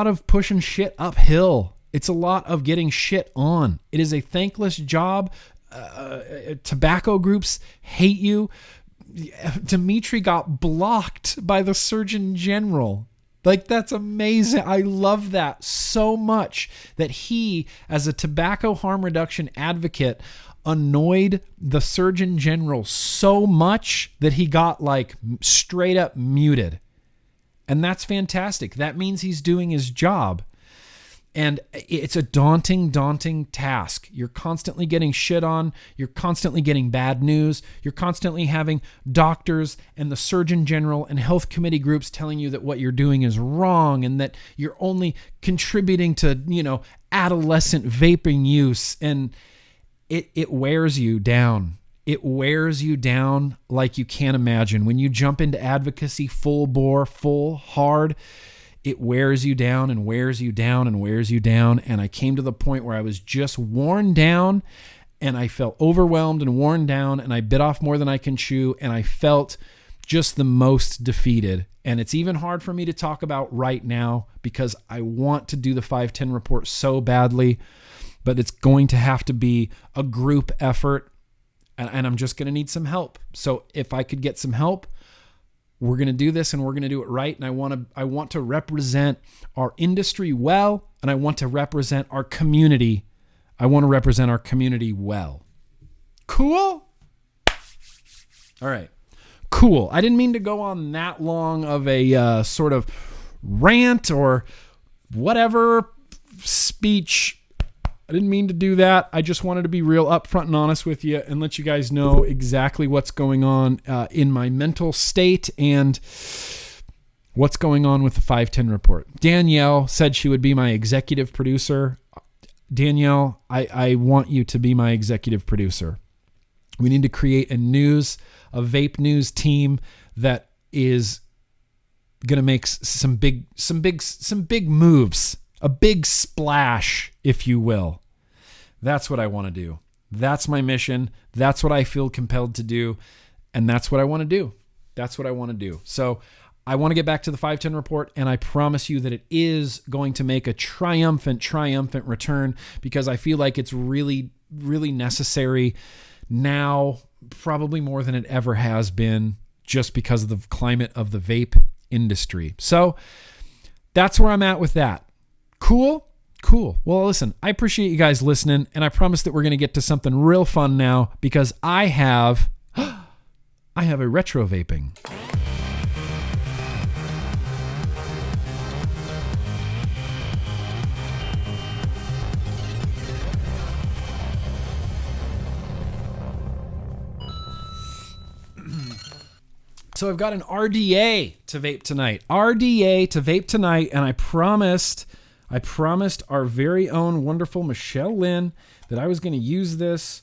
of pushing shit uphill. It's a lot of getting shit on. It is a thankless job. Tobacco groups hate you. Dimitri got blocked by the Surgeon General. Like, that's amazing. I love that so much that he, as a tobacco harm reduction advocate, annoyed the Surgeon General so much that he got like straight up muted. And that's fantastic. That means he's doing his job. And it's a daunting task. You're constantly getting shit on. You're constantly getting bad news. You're constantly having doctors and the Surgeon General and health committee groups telling you that what you're doing is wrong and that you're only contributing to, adolescent vaping use. And it wears you down. It wears you down like you can't imagine. When you jump into advocacy full bore, full hard, it wears you down and wears you down and wears you down. And I came to the point where I was just worn down and I felt overwhelmed and worn down and I bit off more than I can chew and I felt just the most defeated. And it's even hard for me to talk about right now because I want to do the 510 report so badly, but it's going to have to be a group effort and I'm just going to need some help. So if I could get some help, we're going to do this and we're going to do it right. And I want to represent our industry well, and I want to represent our community. I want to represent our community well. Cool? All right. Cool. I didn't mean to go on that long of a sort of rant or whatever speech. I didn't mean to do that. I just wanted to be real upfront and honest with you and let you guys know exactly what's going on in my mental state and what's going on with the 510 report. Danielle said she would be my executive producer. Danielle, I want you to be my executive producer. We need to create a vape news team that is going to make some big moves, a big splash, if you will. That's what I want to do. That's my mission. That's what I feel compelled to do. And that's what I want to do. That's what I want to do. So I want to get back to the 510 report, and I promise you that it is going to make a triumphant return, because I feel like it's really, really necessary now, probably more than it ever has been, just because of the climate of the vape industry. So that's where I'm at with that. Cool. Well, listen, I appreciate you guys listening, and I promise that we're going to get to something real fun now, because I have a retro vaping. So I've got an RDA to vape tonight. And I promised our very own wonderful Michelle Lynn that I was going to use this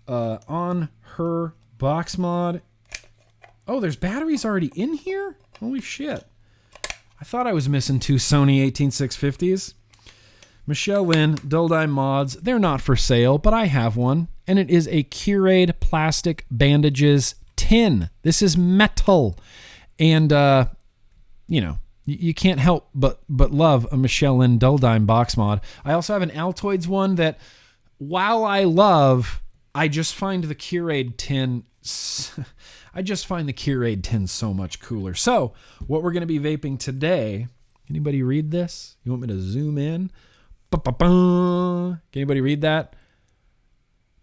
on her box mod. Oh, there's batteries already in here? Holy shit. I thought I was missing 2 Sony 18650s. Michelle Lynn, Dull-Dime Mods. They're not for sale, but I have one. And it is a Curade plastic bandages tin. This is metal. And, you can't help but love a Michelle Lynn Dull-Dime box mod. I also have an Altoids one that, while I love, I just find the Curade tin... I just find the Curade tin so much cooler. So, what we're going to be vaping today... Anybody read this? You want me to zoom in? Can anybody read that?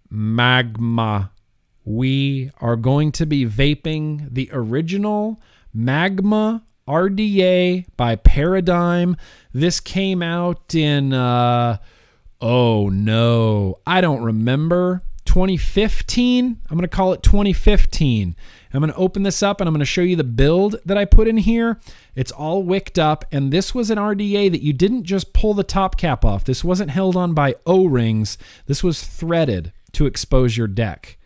Magma. We are going to be vaping the original Magma RDA by Paradigm. This came out in, I don't remember, 2015. I'm going to call it 2015. I'm going to open this up and I'm going to show you the build that I put in here. It's all wicked up, and this was an RDA that you didn't just pull the top cap off. This wasn't held on by O-rings. This was threaded to expose your deck.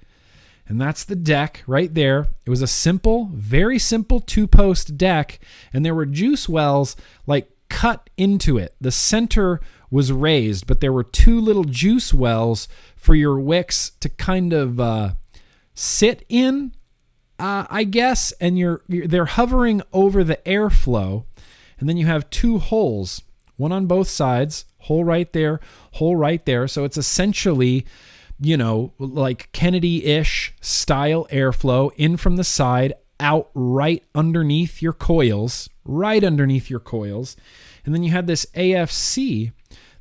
And that's the deck right there. It was a simple, very simple 2-post deck, and there were juice wells like cut into it. The center was raised, but there were 2 little juice wells for your wicks to kind of sit in, I guess, and they're hovering over the airflow. And then you have 2 holes, one on both sides, hole right there, hole right there. So it's essentially, like Kennedy-ish style airflow in from the side, out right underneath your coils. And then you had this AFC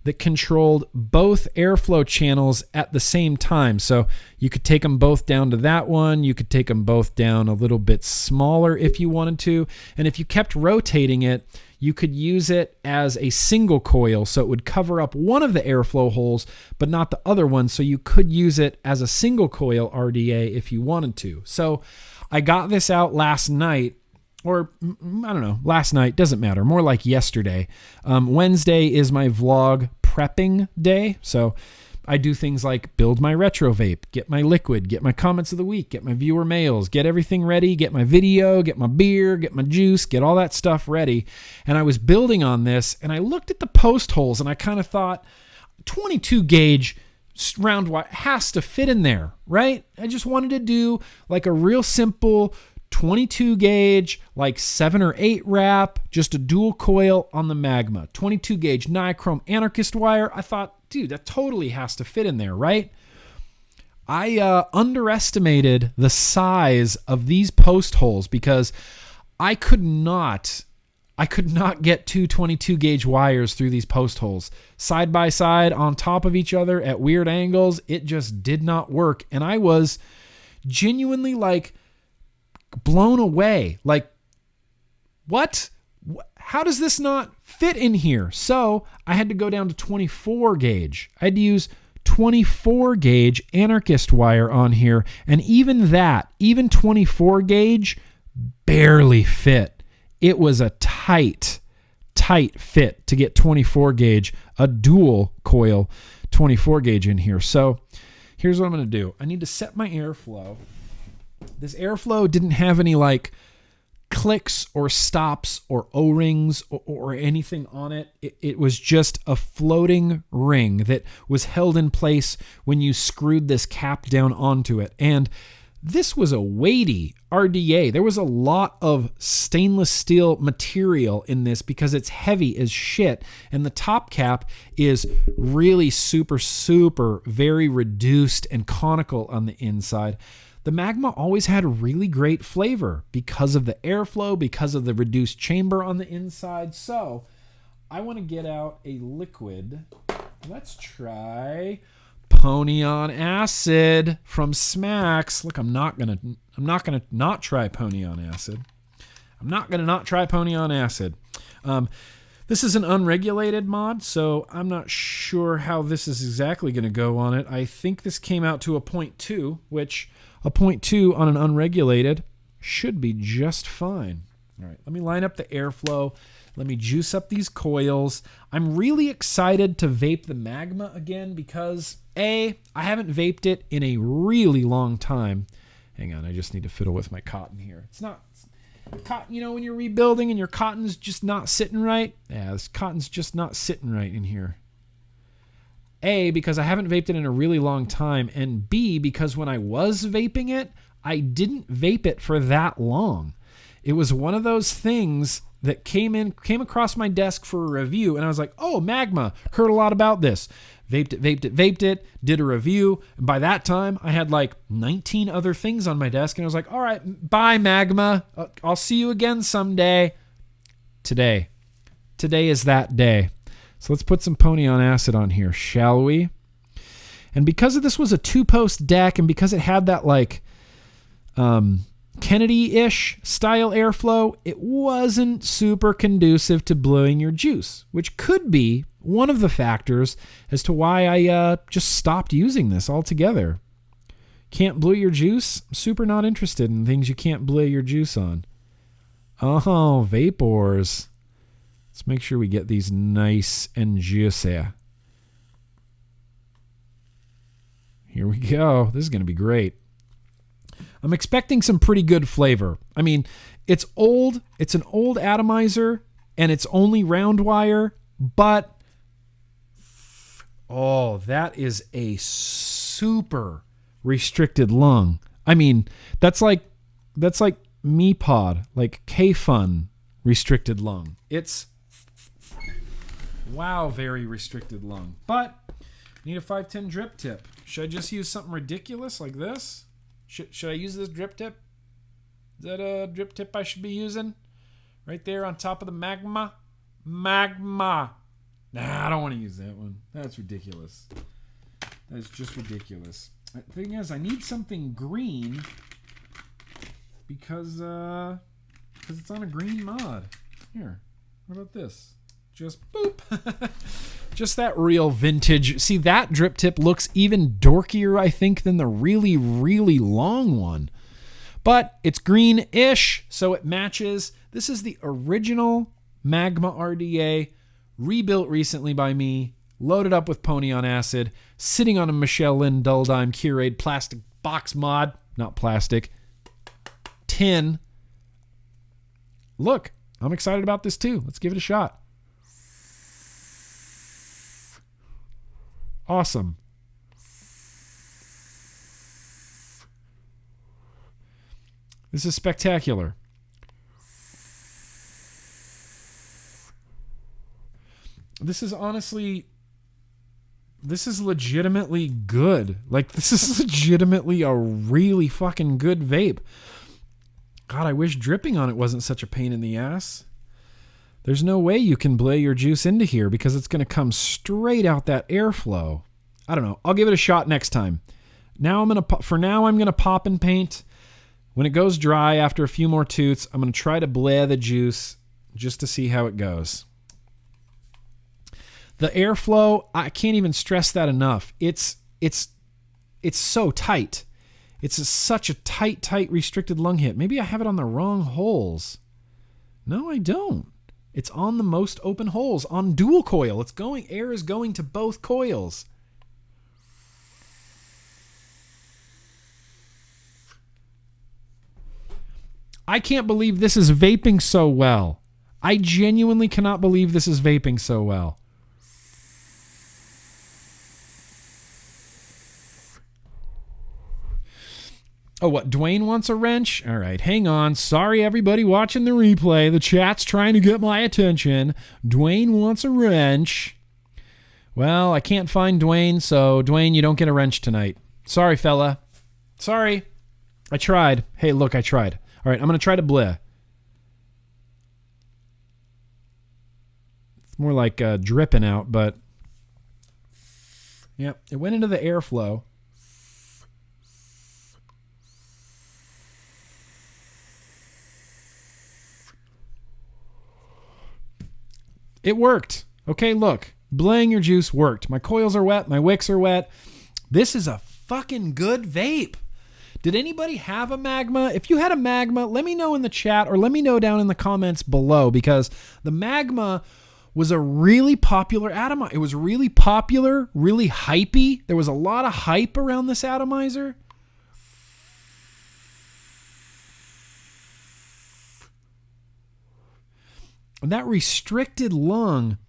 that controlled both airflow channels at the same time. So you could take them both down to that one. You could take them both down a little bit smaller if you wanted to. And if you kept rotating it, you could use it as a single coil, so it would cover up one of the airflow holes, but not the other one. So you could use it as a single coil RDA if you wanted to. So I got this out last night, or I don't know, last night, doesn't matter, more like yesterday. Wednesday is my vlog prepping day. So I do things like build my retro vape, get my liquid, get my comments of the week, get my viewer mails, get everything ready, get my video, get my beer, get my juice, get all that stuff ready. And I was building on this, and I looked at the post holes, and I kind of thought 22 gauge round wire has to fit in there, right? I just wanted to do like a real simple 22 gauge, like 7 or 8 wrap, just a dual coil on the Magma. 22 gauge nichrome anarchist wire. I thought, dude, that totally has to fit in there, right? I underestimated the size of these post holes because I could not get 2 22 gauge wires through these post holes. Side by side, on top of each other at weird angles, it just did not work. And I was genuinely like blown away. Like, what? How does this not fit in here? So I had to go down to 24 gauge. I had to use 24 gauge anarchist wire on here. And even 24 gauge barely fit. It was a tight fit to get 24 gauge, a dual coil 24 gauge in here. So here's what I'm going to do. I need to set my airflow. This airflow didn't have any like clicks or stops or O-rings or anything on it. It was just a floating ring that was held in place when you screwed this cap down onto it. And this was a weighty RDA. There was a lot of stainless steel material in this because it's heavy as shit. And the top cap is really super, super, very reduced and conical on the inside. The Magma always had a really great flavor because of the airflow, because of the reduced chamber on the inside. So I want to get out a liquid. Let's try Pony on Acid from Smacks. Look, I'm not gonna not try Pony on Acid. I'm not gonna not try Pony on Acid. This is an unregulated mod, so I'm not sure how this is exactly going to go on it. I think this came out to a 0.2, which a 0.2 on an unregulated should be just fine. All right, let me line up the airflow. Let me juice up these coils. I'm really excited to vape the Magma again because, A, I haven't vaped it in a really long time. Hang on, I just need to fiddle with my cotton here. It's not cotton, you know, when you're rebuilding and your cotton's just not sitting right. Yeah, this cotton's just not sitting right in here. A, because I haven't vaped it in a really long time, and B, because when I was vaping it, I didn't vape it for that long. It was one of those things that came across my desk for a review, and I was like, oh, Magma, heard a lot about this. Vaped it, did a review, and by that time, I had like 19 other things on my desk, and I was like, all right, bye, Magma. I'll see you again someday. Today is that day. So let's put some Pony on Acid on here, shall we? And because of this was a 2-post deck, and because it had that like Kennedy-ish style airflow, it wasn't super conducive to blowing your juice, which could be one of the factors as to why I just stopped using this altogether. Can't blow your juice? I'm super not interested in things you can't blow your juice on. Oh, vapors. Let's make sure we get these nice and juicy. Here we go. This is going to be great. I'm expecting some pretty good flavor. I mean, it's old. It's an old atomizer, and it's only round wire, but oh, that is a super restricted lung. I mean, that's like MePod, like K-Fun restricted lung. It's wow, very restricted lung. But need a 510 drip tip. Should I just use something ridiculous like this? Should I use this drip tip? Is that a drip tip I should be using? Right there on top of the Magma? Magma. Nah, I don't want to use that one. That's ridiculous. That's just ridiculous. The thing is, I need something green because it's on a green mod. Here, what about this? Just boop. Just that real vintage. See, that drip tip looks even dorkier, I think, than the really, really long one. But it's green-ish, so it matches. This is the original Magma RDA, rebuilt recently by me, loaded up with Pony on Acid, sitting on a Michelle Lynn Dulldime Curade plastic box mod. Not plastic. Tin. Look, I'm excited about this too. Let's give it a shot. Awesome. This is spectacular. This is legitimately good. Like, this is legitimately a really fucking good vape. God, I wish dripping on it wasn't such a pain in the ass. There's no way you can blow your juice into here because it's going to come straight out that airflow. I don't know. I'll give it a shot next time. For now, I'm going to pop and paint. When it goes dry after a few more toots, I'm going to try to bleh the juice just to see how it goes. The airflow, I can't even stress that enough. It's so tight. It's such a tight restricted lung hit. Maybe I have it on the wrong holes. No, I don't. It's on the most open holes on dual coil. Air is going to both coils. I can't believe this is vaping so well. I genuinely cannot believe this is vaping so well. Oh, what? Dwayne wants a wrench? All right, hang on. Sorry, everybody watching the replay. The chat's trying to get my attention. Dwayne wants a wrench. Well, I can't find Dwayne, so Dwayne, you don't get a wrench tonight. Sorry, fella. Sorry. I tried. Hey, look, I tried. All right, I'm going to try to bleh. It's more like dripping out, but... Yep, it went into the airflow. It worked. Okay, look. Blaying your juice worked. My coils are wet. My wicks are wet. This is a fucking good vape. Did anybody have a Magma? If you had a Magma, let me know in the chat or let me know down in the comments below, because the Magma was a really popular atomizer. It was really popular, really hypey. There was a lot of hype around this atomizer. And that restricted lung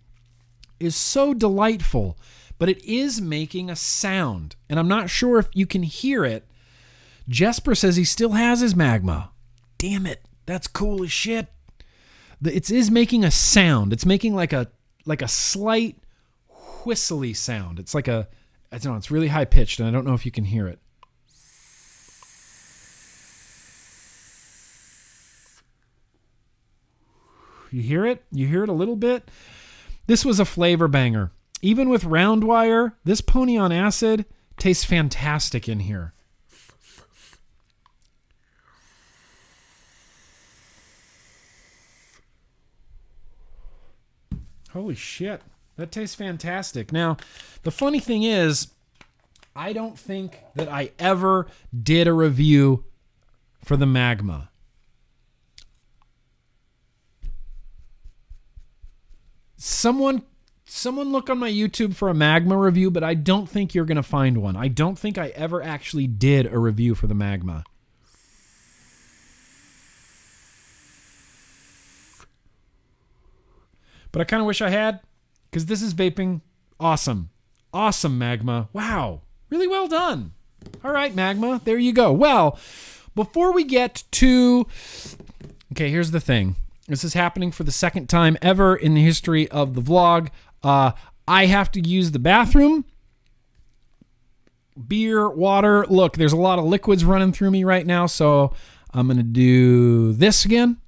is so delightful, but it is making a sound. And I'm not sure if you can hear it. Jesper says he still has his Magma. Damn it. That's cool as shit. It is making a sound. It's making like a slight whistly sound. It's like I don't know, it's really high pitched and I don't know if you can hear it. You hear it? You hear it a little bit? This was a flavor banger. Even with round wire, this Pony on Acid tastes fantastic in here. Holy shit. That tastes fantastic. Now, the funny thing is, I don't think that I ever did a review for the Magma. Someone look on my YouTube for a Magma review, but I don't think you're going to find one. I don't think I ever actually did a review for the Magma. But I kind of wish I had, because this is vaping awesome. Awesome, Magma. Wow. Really well done. All right, Magma. There you go. Well, before we get to... Okay, here's the thing. This is happening for the second time ever in the history of the vlog. I have to use the bathroom. Beer, water. Look, there's a lot of liquids running through me right now, so I'm going to do this again.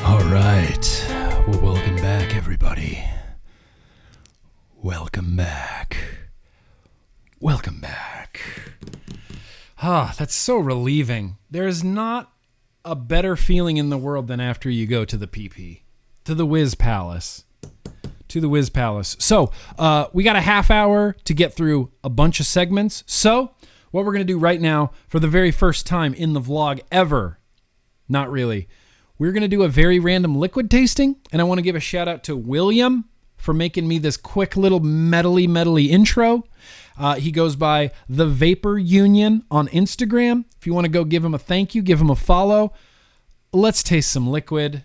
All right. Well, welcome back, everybody. Welcome back. Welcome back. Ah, that's so relieving. There's not a better feeling in the world than after you go to the PP, to the Whiz Palace. To the Whiz Palace. So, we got a half hour to get through a bunch of segments. So, what we're going to do right now, for the very first time in the vlog ever, Not really. We're going to do a very random liquid tasting, and I want to give a shout out to William for making me this quick little medley intro. He goes by The Vapor Union on Instagram. If you want to go give him a thank you, give him a follow. Let's taste some liquid.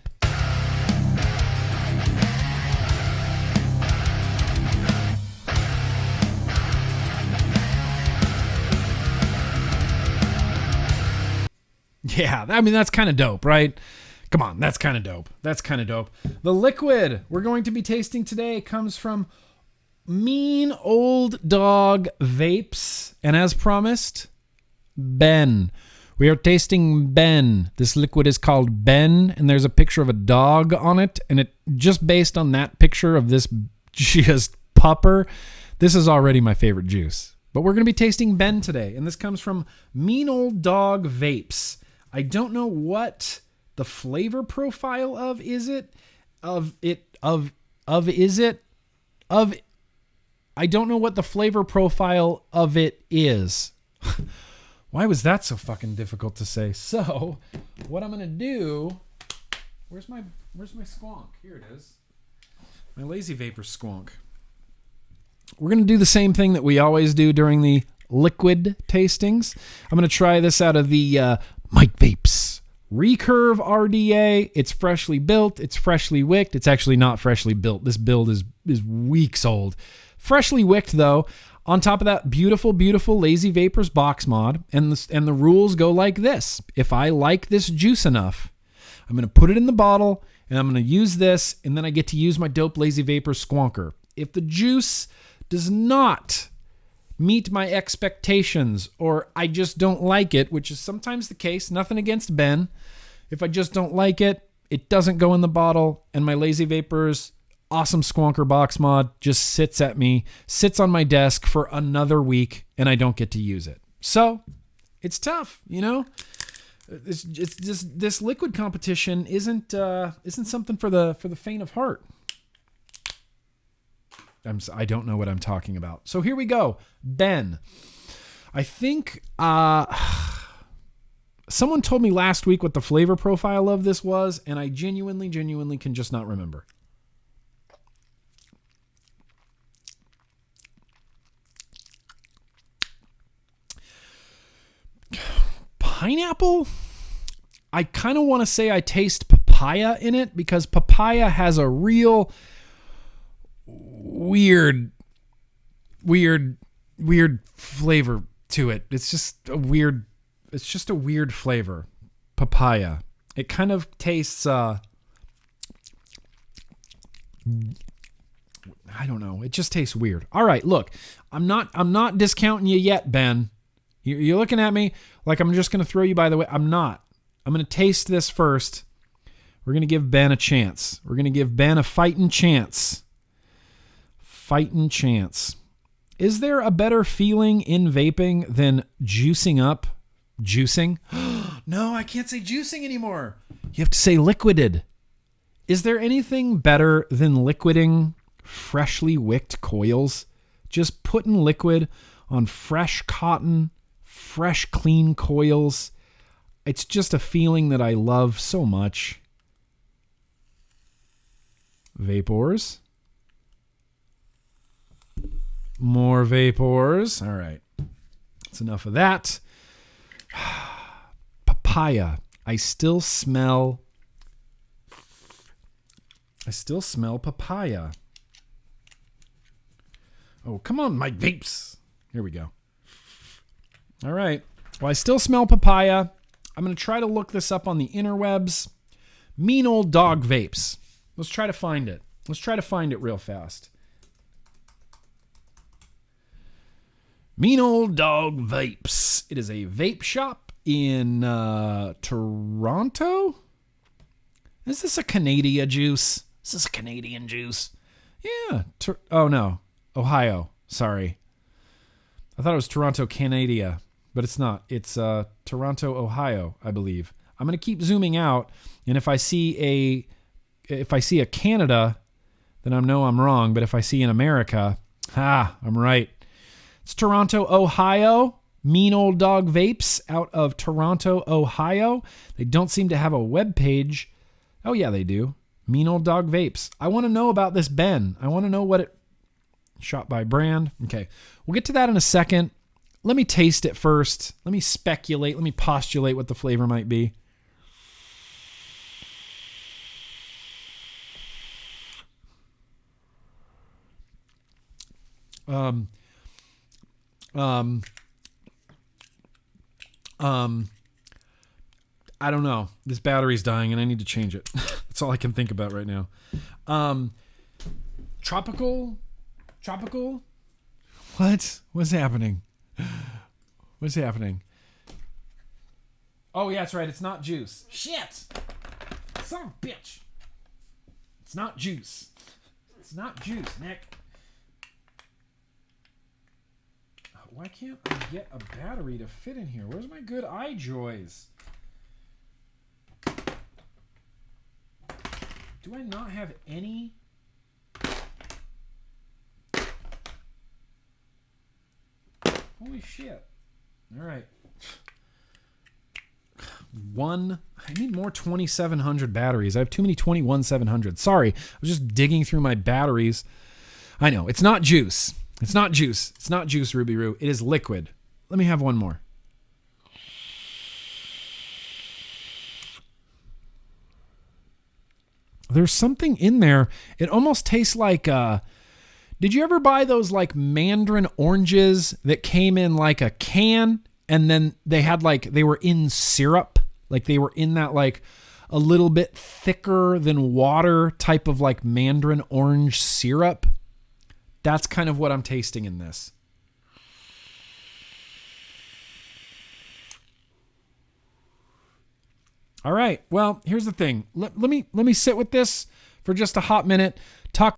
Yeah, I mean, that's kind of dope, right? Come on, that's kind of dope. That's kind of dope. The liquid we're going to be tasting today comes from Mean Old Dog Vapes. And as promised, Ben. We are tasting Ben. This liquid is called Ben, and there's a picture of a dog on it. And it just based on that picture of this just pupper, this is already my favorite juice. But we're going to be tasting Ben today, and this comes from Mean Old Dog Vapes. I don't know what the flavor profile of is it. I don't know what the flavor profile of it is. Why was that so fucking difficult to say? So, what I'm going to do, where's my squonk? Here it is. My Lazy Vapor squonk. We're going to do the same thing that we always do during the liquid tastings. I'm going to try this out of the Mike Vapes Recurve RDA. It's freshly built. It's freshly wicked. It's actually not freshly built. This build is weeks old. Freshly wicked, though. On top of that, beautiful Lazy Vapors box mod. And the rules go like this. If I like this juice enough, I'm going to put it in the bottle, and I'm going to use this, and then I get to use my dope Lazy Vapor squonker. If the juice does not meet my expectations, or I just don't like it, which is sometimes the case, nothing against Ben. If I just don't like it, it doesn't go in the bottle, and my Lazy Vapors awesome squonker box mod just sits on my desk for another week, and I don't get to use it. So it's tough, you know. It's just this liquid competition isn't something for the faint of heart. I don't know what I'm talking about. So here we go. Ben. I think someone told me last week what the flavor profile of this was, and I genuinely can just not remember. Pineapple? I kind of want to say I taste papaya in it, because papaya has a real weird flavor to it. It's just a weird flavor. Papaya. It kind of tastes I don't know. It just tastes weird. All right, look. I'm not discounting you yet, Ben. You're looking at me like I'm just going to throw you by the way. I'm not. I'm going to taste this first. We're going to give Ben a chance. We're going to give Ben a fighting chance. Fighting chance. Is there a better feeling in vaping than juicing up? Juicing? No, I can't say juicing anymore. You have to say liquided. Is there anything better than liquiding freshly wicked coils? Just putting liquid on fresh cotton, fresh clean coils. It's just a feeling that I love so much. Vapors. More vapors. All right. That's enough of that. Papaya. I still smell papaya. Oh, come on, my vapes. Here we go. All right. Well, I still smell papaya. I'm going to try to look this up on the interwebs. Mean Old Dog Vapes. Let's try to find it. Let's try to find it real fast. Mean Old Dog Vapes. It is a vape shop in Toronto. Is this a Canadian juice? Is this a Canadian juice? Yeah. Oh, no. Ohio. Sorry. I thought it was Toronto, Canada, but it's not. It's Toronto, Ohio, I believe. I'm going to keep zooming out, and if I see a Canada, then I know I'm wrong, but if I see an America, I'm right. It's Toronto, Ohio. Mean Old Dog Vapes out of Toronto, Ohio. They don't seem to have a web page. Oh, yeah, they do. Mean Old Dog Vapes. I want to know about this Ben. I want to know what it... Shot by brand. Okay, we'll get to that in a second. Let me taste it first. Let me speculate. Let me postulate what the flavor might be. I don't know. This battery's dying and I need to change it. That's all I can think about right now. Tropical? What? What's happening? What's happening? Oh, yeah, that's right. It's not juice. Shit! Son of a bitch. It's not juice. It's not juice, Nick. Why can't I get a battery to fit in here? Where's my good iJoys? Do I not have any? Holy shit. All right. I need more 2700 batteries. I have too many 21700. Sorry. I was just digging through my batteries. I know. It's not juice. It's not juice. It's not juice, Ruby Roo. It is liquid. Let me have one more. There's something in there. It almost tastes like... did you ever buy those like mandarin oranges that came in like a can and then they had like, they were in syrup? Like they were in that like a little bit thicker than water type of like mandarin orange syrup? That's kind of what I'm tasting in this. All right. Well, here's the thing. Let me sit with this for just a hot minute. Talk.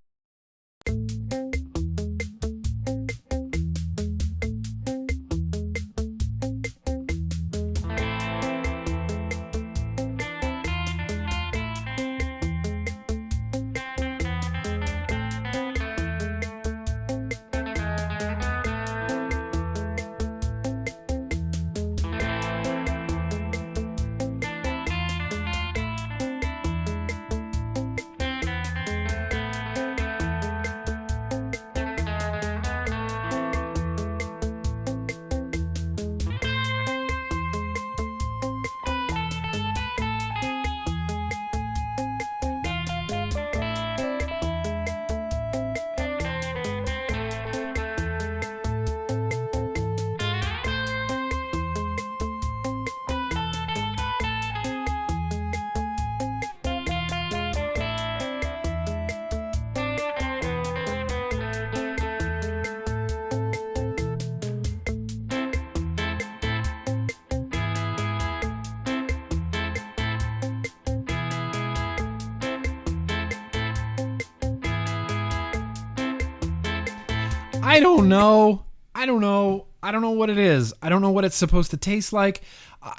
I don't know what it is. I don't know what it's supposed to taste like.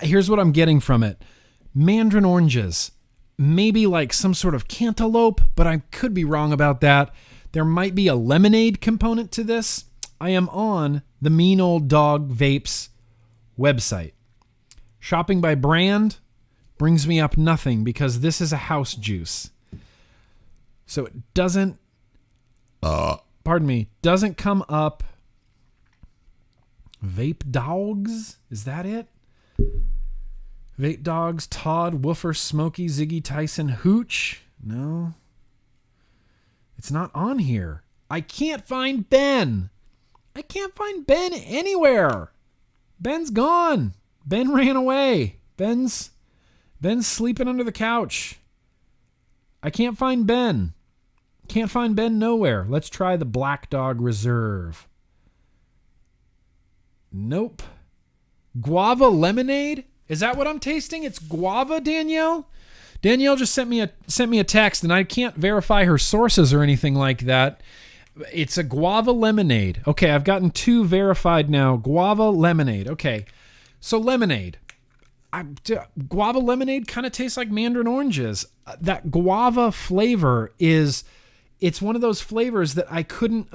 Here's what I'm getting from it. Mandarin oranges. Maybe like some sort of cantaloupe, but I could be wrong about that. There might be a lemonade component to this. I am on the Mean Old Dog Vapes website. Shopping by brand brings me up nothing because this is a house juice. So it doesn't... doesn't come up. Vape Dogs? Is that it? Vape Dogs, Todd, Woofer, Smokey, Ziggy, Tyson, Hooch? No. It's not on here. I can't find Ben. I can't find Ben anywhere. Ben's gone. Ben ran away. Ben's sleeping under the couch. I can't find Ben. Can't find Ben nowhere. Let's try the Black Dog Reserve. Nope. Guava lemonade? Is that what I'm tasting? It's guava, Danielle? Danielle just sent me a text, and I can't verify her sources or anything like that. It's a guava lemonade. Okay, I've gotten 2 verified now. Guava lemonade. Okay, so lemonade. Guava lemonade kind of tastes like mandarin oranges. That guava flavor is... It's one of those flavors that I couldn't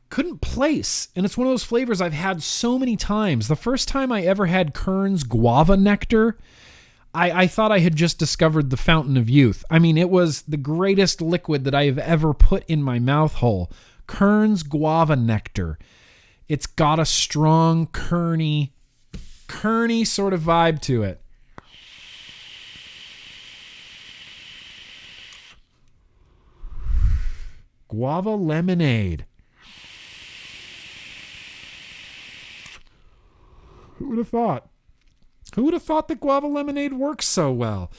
couldn't place. And it's one of those flavors I've had so many times. The first time I ever had Kern's guava nectar, I thought I had just discovered the fountain of youth. I mean, it was the greatest liquid that I have ever put in my mouth hole. Kern's guava nectar. It's got a strong kerny sort of vibe to it. Guava lemonade. Who would have thought? Who would have thought that guava lemonade works so well?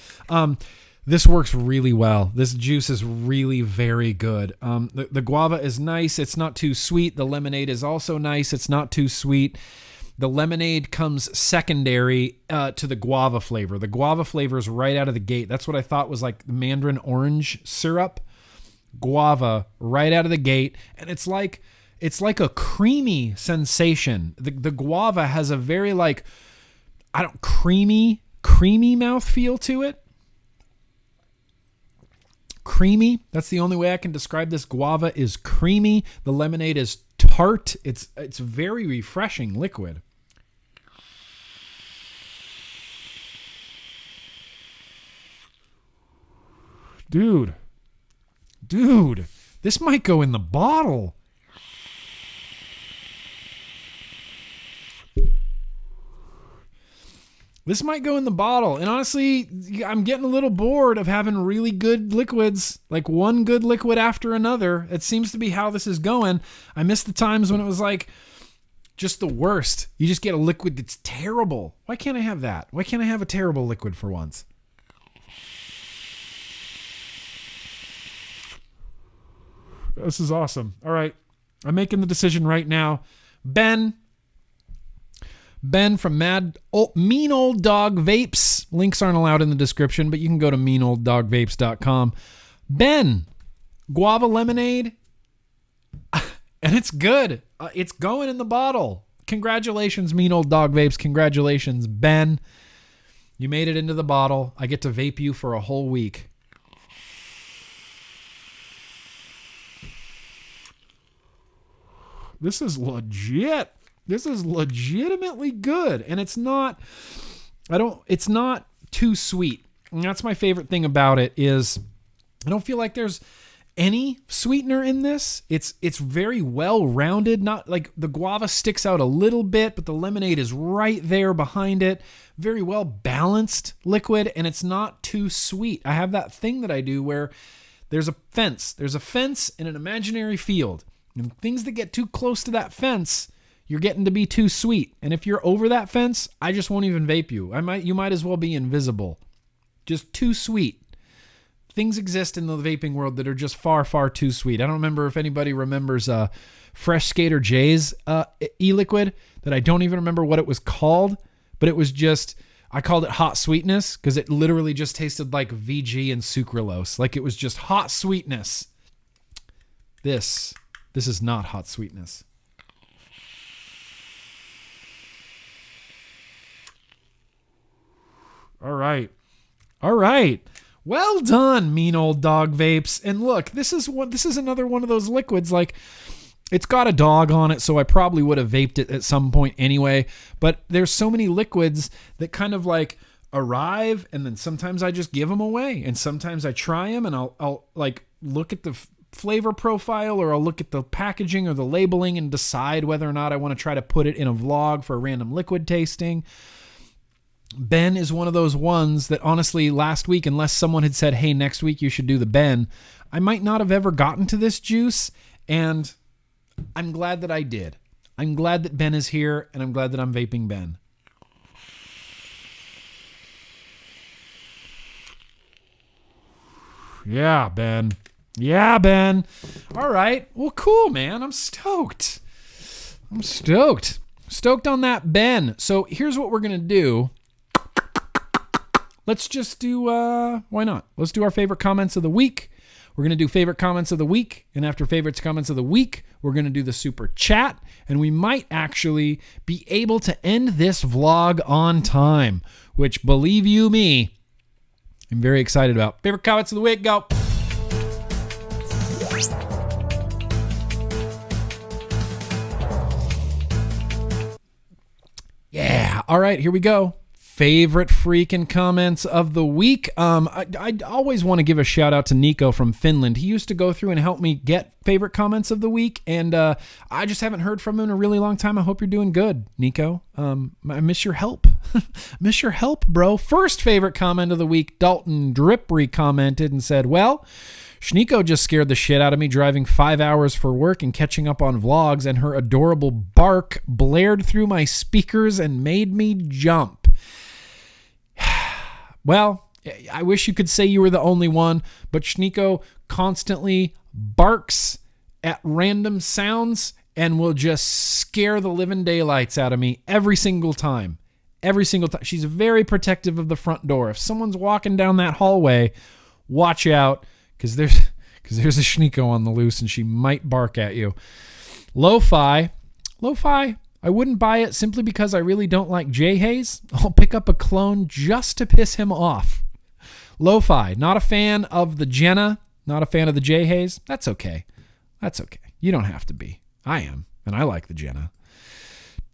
This works really well. This juice is really very good. The guava is nice. It's not too sweet. The lemonade is also nice. It's not too sweet. The lemonade comes secondary to the guava flavor. The guava flavor is right out of the gate. That's what I thought was like the mandarin orange syrup. Guava right out of the gate. And it's like a creamy sensation. The guava has a very creamy mouthfeel to it. Creamy. That's the only way I can describe this. Guava is creamy. The lemonade is tart. It's very refreshing liquid. Dude, this might go in the bottle. This might go in the bottle. And honestly, I'm getting a little bored of having really good liquids, like one good liquid after another. It seems to be how this is going. I miss the times when it was like just the worst. You just get a liquid that's terrible. Why can't I have that? Why can't I have a terrible liquid for once? This is awesome. All right. I'm making the decision right now. Ben from Mean Old Dog Vapes. Links aren't allowed in the description, but you can go to meanolddogvapes.com. Ben, guava lemonade, and it's good. It's going in the bottle. Congratulations, Mean Old Dog Vapes. Congratulations, Ben. You made it into the bottle. I get to vape you for a whole week. This is legit. This is legitimately good. And it's not too sweet. And that's my favorite thing about it is I don't feel like there's any sweetener in this. It's very well rounded. Not like the guava sticks out a little bit, but the lemonade is right there behind it. Very well balanced liquid, and it's not too sweet. I have that thing that I do where there's a fence. There's a fence in an imaginary field. And things that get too close to that fence, you're getting to be too sweet. And if you're over that fence, I just won't even vape you. You might as well be invisible. Just too sweet. Things exist in the vaping world that are just far, far too sweet. I don't remember if anybody remembers Fresh Skater J's e-liquid that I don't even remember what it was called, but it was just, I called it hot sweetness because it literally just tasted like VG and sucralose. Like it was just hot sweetness. This is not hot sweetness. All right. Well done, Mean Old Dog Vapes. And look, this is another one of those liquids. Like, it's got a dog on it, so I probably would have vaped it at some point anyway. But there's so many liquids that kind of like arrive, and then sometimes I just give them away, and sometimes I try them, and I'll like look at the flavor profile, or I'll look at the packaging or the labeling and decide whether or not I want to try to put it in a vlog for a random liquid tasting. Ben is one of those ones that honestly last week, unless someone had said, hey, next week you should do the Ben, I might not have ever gotten to this juice, and I'm glad that I did. I'm glad that Ben is here, and I'm glad that I'm vaping Ben. Yeah, Ben. All right. Well, cool, man. I'm stoked. Stoked on that Ben. So here's what we're going to do. Let's just do, why not? Let's do our favorite comments of the week. We're going to do favorite comments of the week. And after favorites comments of the week, we're going to do the super chat. And we might actually be able to end this vlog on time, which, believe you me, I'm very excited about. Favorite comments of the week, go. All right, here we go. Favorite freaking comments of the week. I always want to give a shout out to Nico from Finland. He used to go through and help me get favorite comments of the week, and I just haven't heard from him in a really long time. I hope you're doing good, Nico. I miss your help. Miss your help, bro. First favorite comment of the week, Dalton Drippery commented and said, well, Schneeko just scared the shit out of me driving 5 hours for work and catching up on vlogs, and her adorable bark blared through my speakers and made me jump. Well, I wish you could say you were the only one, but Schneeko constantly barks at random sounds and will just scare the living daylights out of me every single time. Every single time. She's very protective of the front door. If someone's walking down that hallway, watch out, because there's a Schneeko on the loose and she might bark at you. Lo-fi, I wouldn't buy it simply because I really don't like J-Haze. I'll pick up a clone just to piss him off. Lo-fi, not a fan of the Jenna, not a fan of the J-Haze. That's okay. You don't have to be. I am, and I like the Jenna.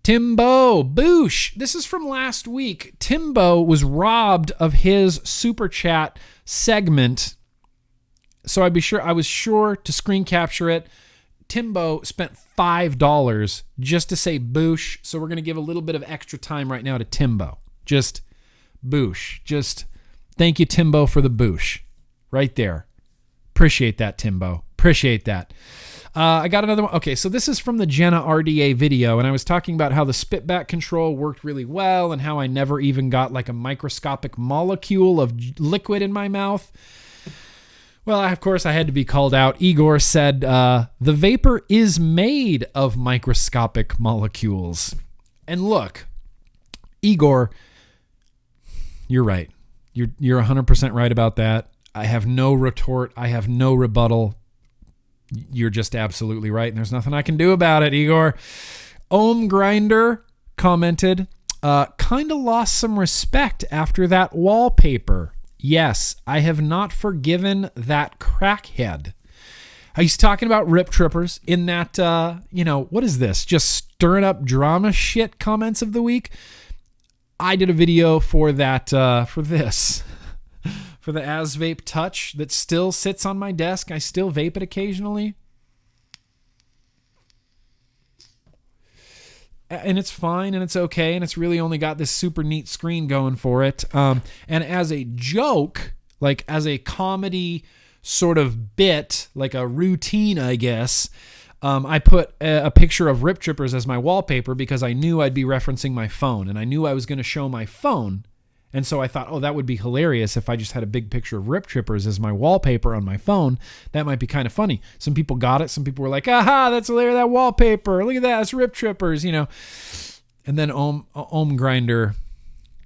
Timbo, boosh. This is from last week. Timbo was robbed of his Superchat segment, so I was sure to screen capture it. Timbo spent $5 just to say boosh, so we're going to give a little bit of extra time right now to Timbo. Just boosh. Just thank you, Timbo, for the boosh. Right there. Appreciate that, Timbo. Appreciate that. I got another one. Okay, so this is from the Jenna RDA video, and I was talking about how the spitback control worked really well and how I never even got like a microscopic molecule of liquid in my mouth. Well, of course, I had to be called out. Igor said, the vapor is made of microscopic molecules. And look, Igor, you're right. You're 100% right about that. I have no retort. I have no rebuttal. You're just absolutely right, and there's nothing I can do about it, Igor. Ohm Grinder commented, kind of lost some respect after that wallpaper. Yes, I have not forgiven that crackhead. He's talking about Rip Trippers in that, what is this? Just stirring up drama shit comments of the week. I did a video for that, for this, for the As Vape Touch that still sits on my desk. I still vape it occasionally. And it's fine and it's okay, and it's really only got this super neat screen going for it. And as a joke, like as a comedy sort of bit, like a routine, I guess, I put a picture of Rip Trippers as my wallpaper because I knew I'd be referencing my phone, and I knew I was going to show my phone. And so I thought, that would be hilarious if I just had a big picture of Rip Trippers as my wallpaper on my phone. That might be kind of funny. Some people got it. Some people were like, aha, that's hilarious, that wallpaper. Look at that, it's Rip Trippers, And then Ohm Grinder,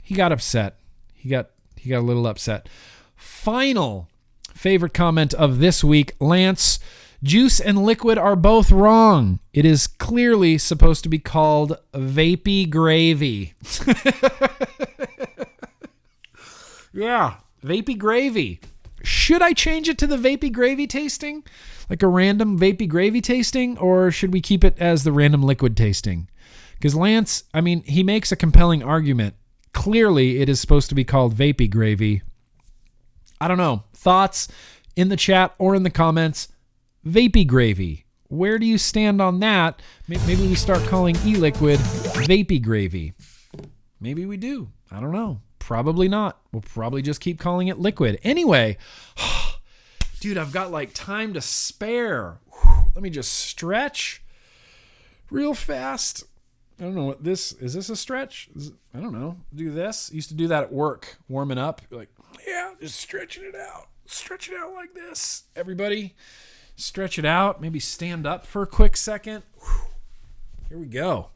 he got upset. He got a little upset. Final favorite comment of this week, Lance, juice and liquid are both wrong. It is clearly supposed to be called vapey gravy. Yeah, vapey gravy. Should I change it to the vapey gravy tasting? Like a random vapey gravy tasting? Or should we keep it as the random liquid tasting? Because Lance, he makes a compelling argument. Clearly, it is supposed to be called vapey gravy. I don't know. Thoughts in the chat or in the comments? Vapey gravy. Where do you stand on that? Maybe we start calling e-liquid vapey gravy. Maybe we do. I don't know. Probably not. We'll probably just keep calling it liquid. Anyway, dude, I've got like time to spare. Let me just stretch real fast. I don't know what this is. This a stretch? I don't know. Do this. Used to do that at work, warming up. Like, yeah, just stretching it out. Stretch it out like this. Everybody, stretch it out. Maybe stand up for a quick second. Here we go.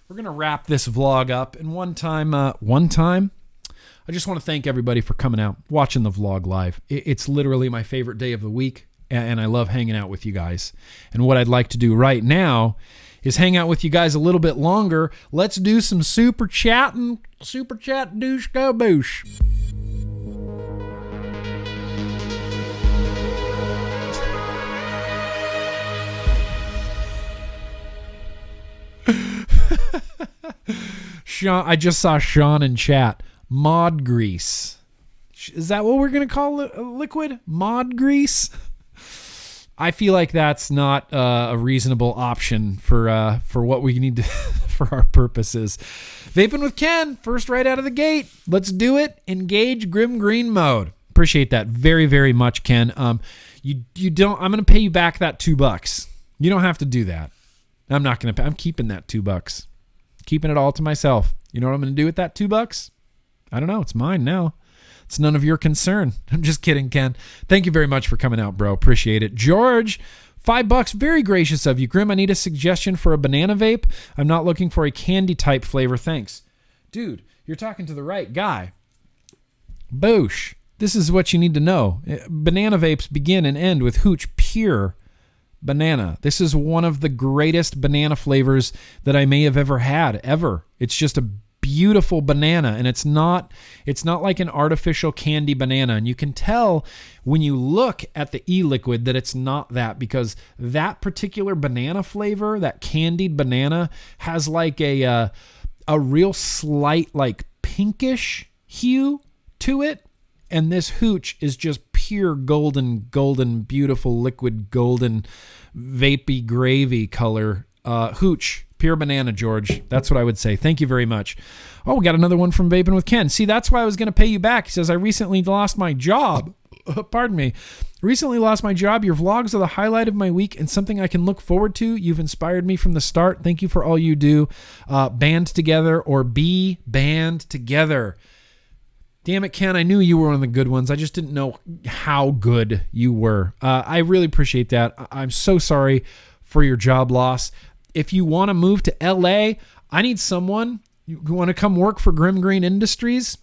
We're going to wrap this vlog up. And one time, I just want to thank everybody for coming out, watching the vlog live. It's literally my favorite day of the week, and I love hanging out with you guys. And what I'd like to do right now is hang out with you guys a little bit longer. Let's do some super chatting. Super chat douche go boosh. Sean, I just saw Sean in chat. Mod grease. Is that what we're going to call liquid? Mod grease? I feel like that's not a reasonable option for what we need to for our purposes. Vaping with Ken, first right out of the gate. Let's do it. Engage GrimmGreen mode. Appreciate that very, very much, Ken. You don't. I'm going to pay you back that $2. You don't have to do that. I'm not going to pay. I'm keeping that $2. Keeping it all to myself. You know what I'm going to do with that $2? I don't know. It's mine now. It's none of your concern. I'm just kidding, Ken. Thank you very much for coming out, bro. Appreciate it. George, $5. Very gracious of you. Grim, I need a suggestion for a banana vape. I'm not looking for a candy type flavor. Thanks. Dude, you're talking to the right guy. Boosh. This is what you need to know. Banana vapes begin and end with Hooch Pure Banana. This is one of the greatest banana flavors that I may have ever had, ever. It's just a beautiful banana, and it's not like an artificial candy banana, and you can tell when you look at the e-liquid that it's not that, because that particular banana flavor, that candied banana, has like a real slight like pinkish hue to it, and this Hooch is just pure golden beautiful liquid golden vapey gravy color. Hooch Pure banana, George. That's what I would say. Thank you very much. Oh, we got another one from Vaping with Ken. See, that's why I was going to pay you back. He says, I recently lost my job. Pardon me. Recently lost my job. Your vlogs are the highlight of my week and something I can look forward to. You've inspired me from the start. Thank you for all you do. Band together or be band together. Damn it, Ken. I knew you were one of the good ones. I just didn't know how good you were. I really appreciate that. I'm so sorry for your job loss. If you want to move to LA, I need someone. You want to come work for GrimmGreen Industries?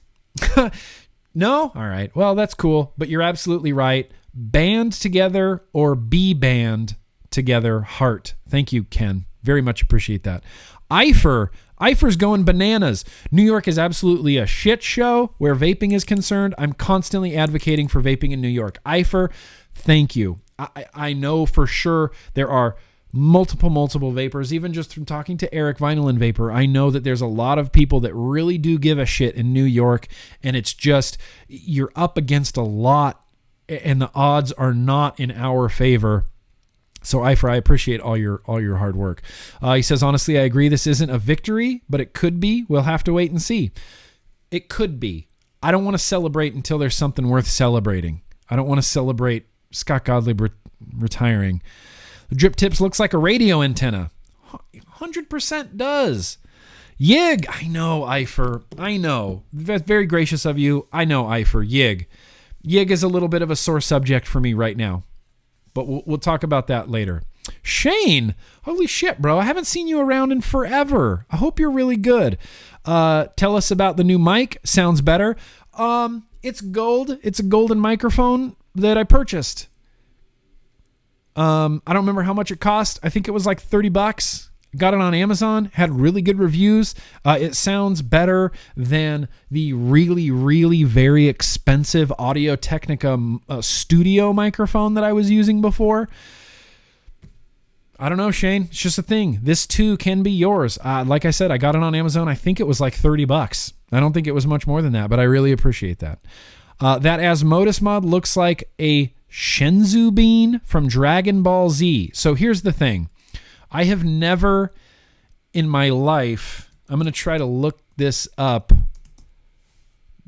No? All right. Well, that's cool, but you're absolutely right. Band together or be band together, heart. Thank you, Ken. Very much appreciate that. Eifer's going bananas. New York is absolutely a shit show where vaping is concerned. I'm constantly advocating for vaping in New York. Eifer, thank you. I know for sure there are multiple vapors. Even just from talking to Eric Vinyl and Vapor, I know that there's a lot of people that really do give a shit in New York, and it's just you're up against a lot and the odds are not in our favor. So Eifer, I appreciate all your hard work. He says, honestly, I agree this isn't a victory, but it could be. We'll have to wait and see. It could be. I don't want to celebrate until there's something worth celebrating. I don't want to celebrate Scott Gottlieb retiring. The Drip Tips looks like a radio antenna. 100% does. Yig. I know, Eifer. I know. That's very gracious of you. I know, Eifer. Yig. Yig is a little bit of a sore subject for me right now. But we'll talk about that later. Shane. Holy shit, bro. I haven't seen you around in forever. I hope you're really good. Tell us about the new mic. Sounds better. It's gold. It's a golden microphone that I purchased. I don't remember how much it cost. I think it was like $30. Got it on Amazon. Had really good reviews. It sounds better than the really very expensive Audio-Technica studio microphone that I was using before. I don't know, Shane. It's just a thing. This too can be yours. Like I said, I got it on Amazon. I think it was like $30. I don't think it was much more than that, but I really appreciate that. That Asmodus mod looks like a Shenzu bean from Dragon Ball Z. So here's the thing. I have never in my life, I'm going to try to look this up,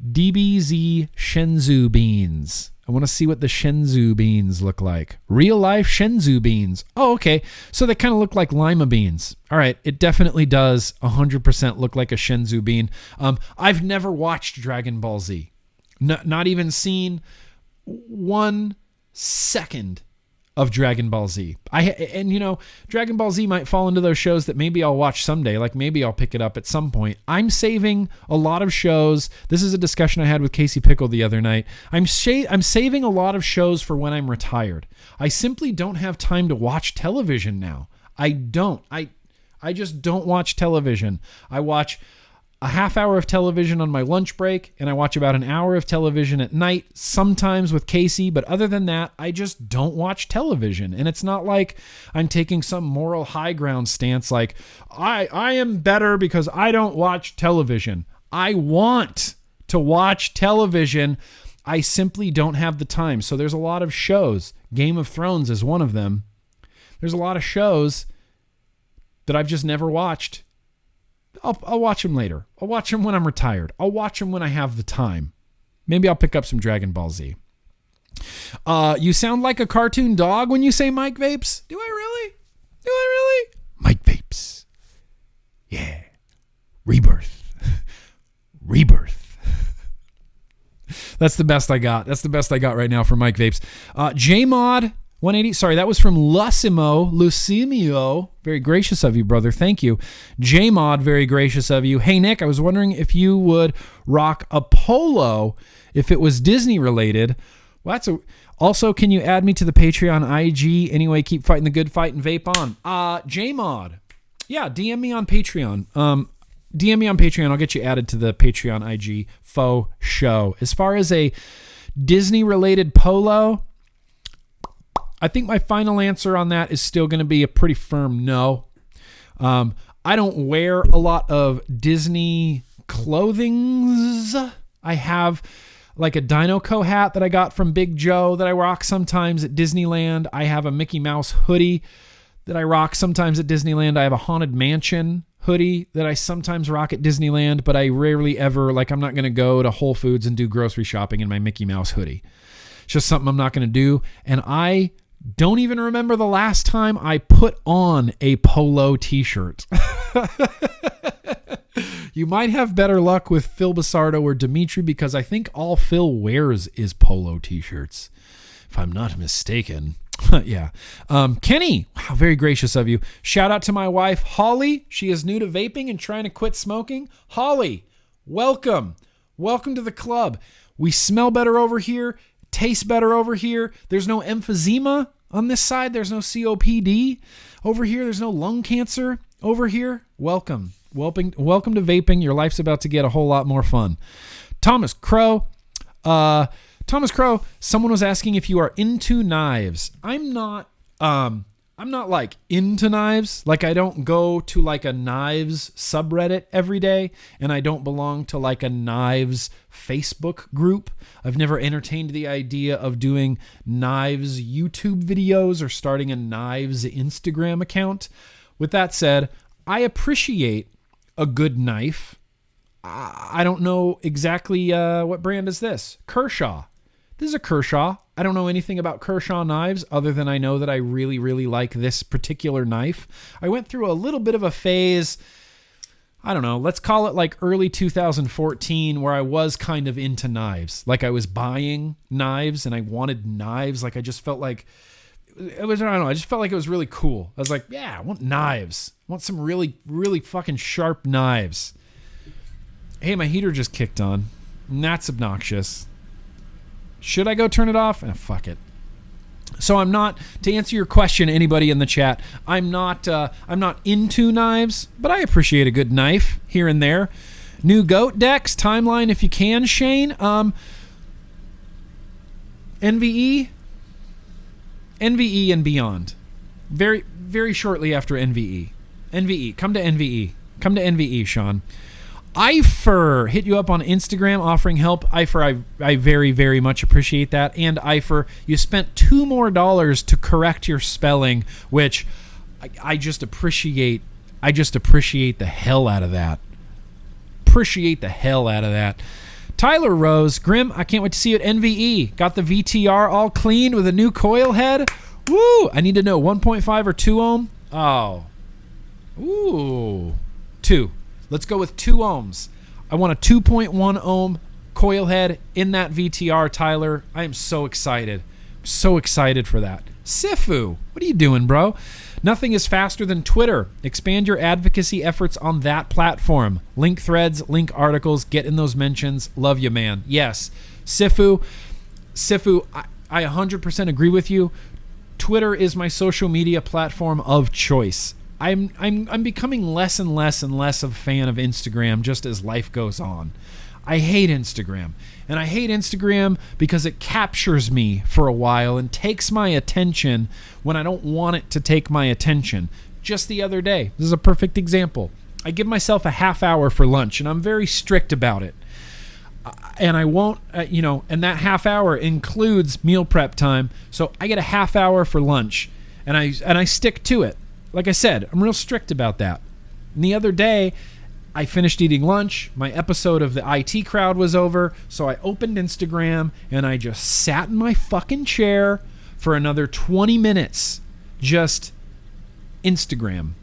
DBZ Shenzu beans. I want to see what the Shenzu beans look like. Real life Shenzu beans. Oh, okay. So they kind of look like lima beans. All right. It definitely does 100% look like a Shenzu bean. I've never watched Dragon Ball Z. Not even seen 1 second of Dragon Ball Z. Dragon Ball Z might fall into those shows that maybe I'll watch someday. Like maybe I'll pick it up at some point. I'm saving a lot of shows. This is a discussion I had with Casey Pickle the other night. I'm saving a lot of shows for when I'm retired. I simply don't have time to watch television now. I don't. I just don't watch television. I watch a half hour of television on my lunch break, and I watch about an hour of television at night, sometimes with Casey, but other than that, I just don't watch television. And it's not like I'm taking some moral high ground stance like, I am better because I don't watch television. I want to watch television. I simply don't have the time. So there's a lot of shows. Game of Thrones is one of them. There's a lot of shows that I've just never watched. I'll watch them later. I'll watch them when I'm retired. I'll watch them when I have the time. Maybe I'll pick up some Dragon Ball Z. You sound like a cartoon dog when you say Mike Vapes. Do I really? Do I really? Mike Vapes. Yeah. Rebirth. Rebirth. That's the best I got. That's the best I got right now for Mike Vapes. JMod 180. Sorry, that was from Lucimio. Very gracious of you, brother. Thank you. JMod, very gracious of you. Hey, Nick, I was wondering if you would rock a polo if it was Disney related. Well, also, can you add me to the Patreon IG? Anyway, keep fighting the good fight and vape on. JMod. Yeah, DM me on Patreon. DM me on Patreon. I'll get you added to the Patreon IG faux show. As far as a Disney related polo, I think my final answer on that is still going to be a pretty firm no. I don't wear a lot of Disney clothings. I have like a Dinoco hat that I got from Big Joe that I rock sometimes at Disneyland. I have a Mickey Mouse hoodie that I rock sometimes at Disneyland. I have a Haunted Mansion hoodie that I sometimes rock at Disneyland, but I rarely ever, like, I'm not going to go to Whole Foods and do grocery shopping in my Mickey Mouse hoodie. It's just something I'm not going to do. And I don't even remember the last time I put on a polo t-shirt. You might have better luck with Phil Basardo or Dimitri because I think all Phil wears is polo t-shirts, if I'm not mistaken. Yeah. Kenny, wow, very gracious of you. Shout out to my wife, Holly. She is new to vaping and trying to quit smoking. Holly, welcome. Welcome to the club. We smell better over here. Taste better over here. There's no emphysema on this side. There's no COPD over here. There's no lung cancer over here. Welcome to vaping. Your life's about to get a whole lot more fun. Thomas Crow, someone was asking if you are into knives. I'm not like into knives. Like, I don't go to like a knives subreddit every day, and I don't belong to like a knives Facebook group. I've never entertained the idea of doing knives YouTube videos or starting a knives Instagram account. With that said, I appreciate a good knife. I don't know exactly what brand is this. Kershaw. This is a Kershaw. I don't know anything about Kershaw knives other than I know that I really, really like this particular knife. I went through a little bit of a phase, I don't know, let's call it like early 2014, where I was kind of into knives. Like, I was buying knives and I wanted knives. Like, I just felt like it was, I don't know, I just felt like it was really cool. I was like, yeah, I want knives. I want some really, really fucking sharp knives. Hey, my heater just kicked on. And that's obnoxious. Should I go turn it off? Fuck it. So I'm not, to answer your question, anybody in the chat, I'm not into knives, but I appreciate a good knife here and there. New goat decks, timeline if you can, Shane. NVE and beyond. Very, very shortly after NVE. Come to NVE, Sean. Eifer hit you up on Instagram offering help. Eifer, I very, very much appreciate that. And Eifer, you spent $2 more to correct your spelling, which I just appreciate. I just appreciate the hell out of that. Tyler Rose, Grim, I can't wait to see you at NVE. Got the VTR all clean with a new coil head. Woo! I need to know 1.5 or 2 ohm. Oh. Ooh. 2. Let's go with 2 ohms. I want a 2.1 ohm coil head in that VTR, Tyler. I am so excited. So excited for that. Sifu, what are you doing, bro? Nothing is faster than Twitter. Expand your advocacy efforts on that platform. Link threads, link articles, get in those mentions. Love you, man. Yes. Sifu, I 100% agree with you. Twitter is my social media platform of choice. I'm becoming less and less and less of a fan of Instagram just as life goes on. I hate Instagram. And I hate Instagram because it captures me for a while and takes my attention when I don't want it to take my attention. Just the other day, this is a perfect example. I give myself a half hour for lunch, and I'm very strict about it. And I won't, and that half hour includes meal prep time. So I get a half hour for lunch, and I stick to it. Like I said, I'm real strict about that. And the other day, I finished eating lunch. My episode of the IT Crowd was over. So I opened Instagram, and I just sat in my fucking chair for another 20 minutes. Just Instagram.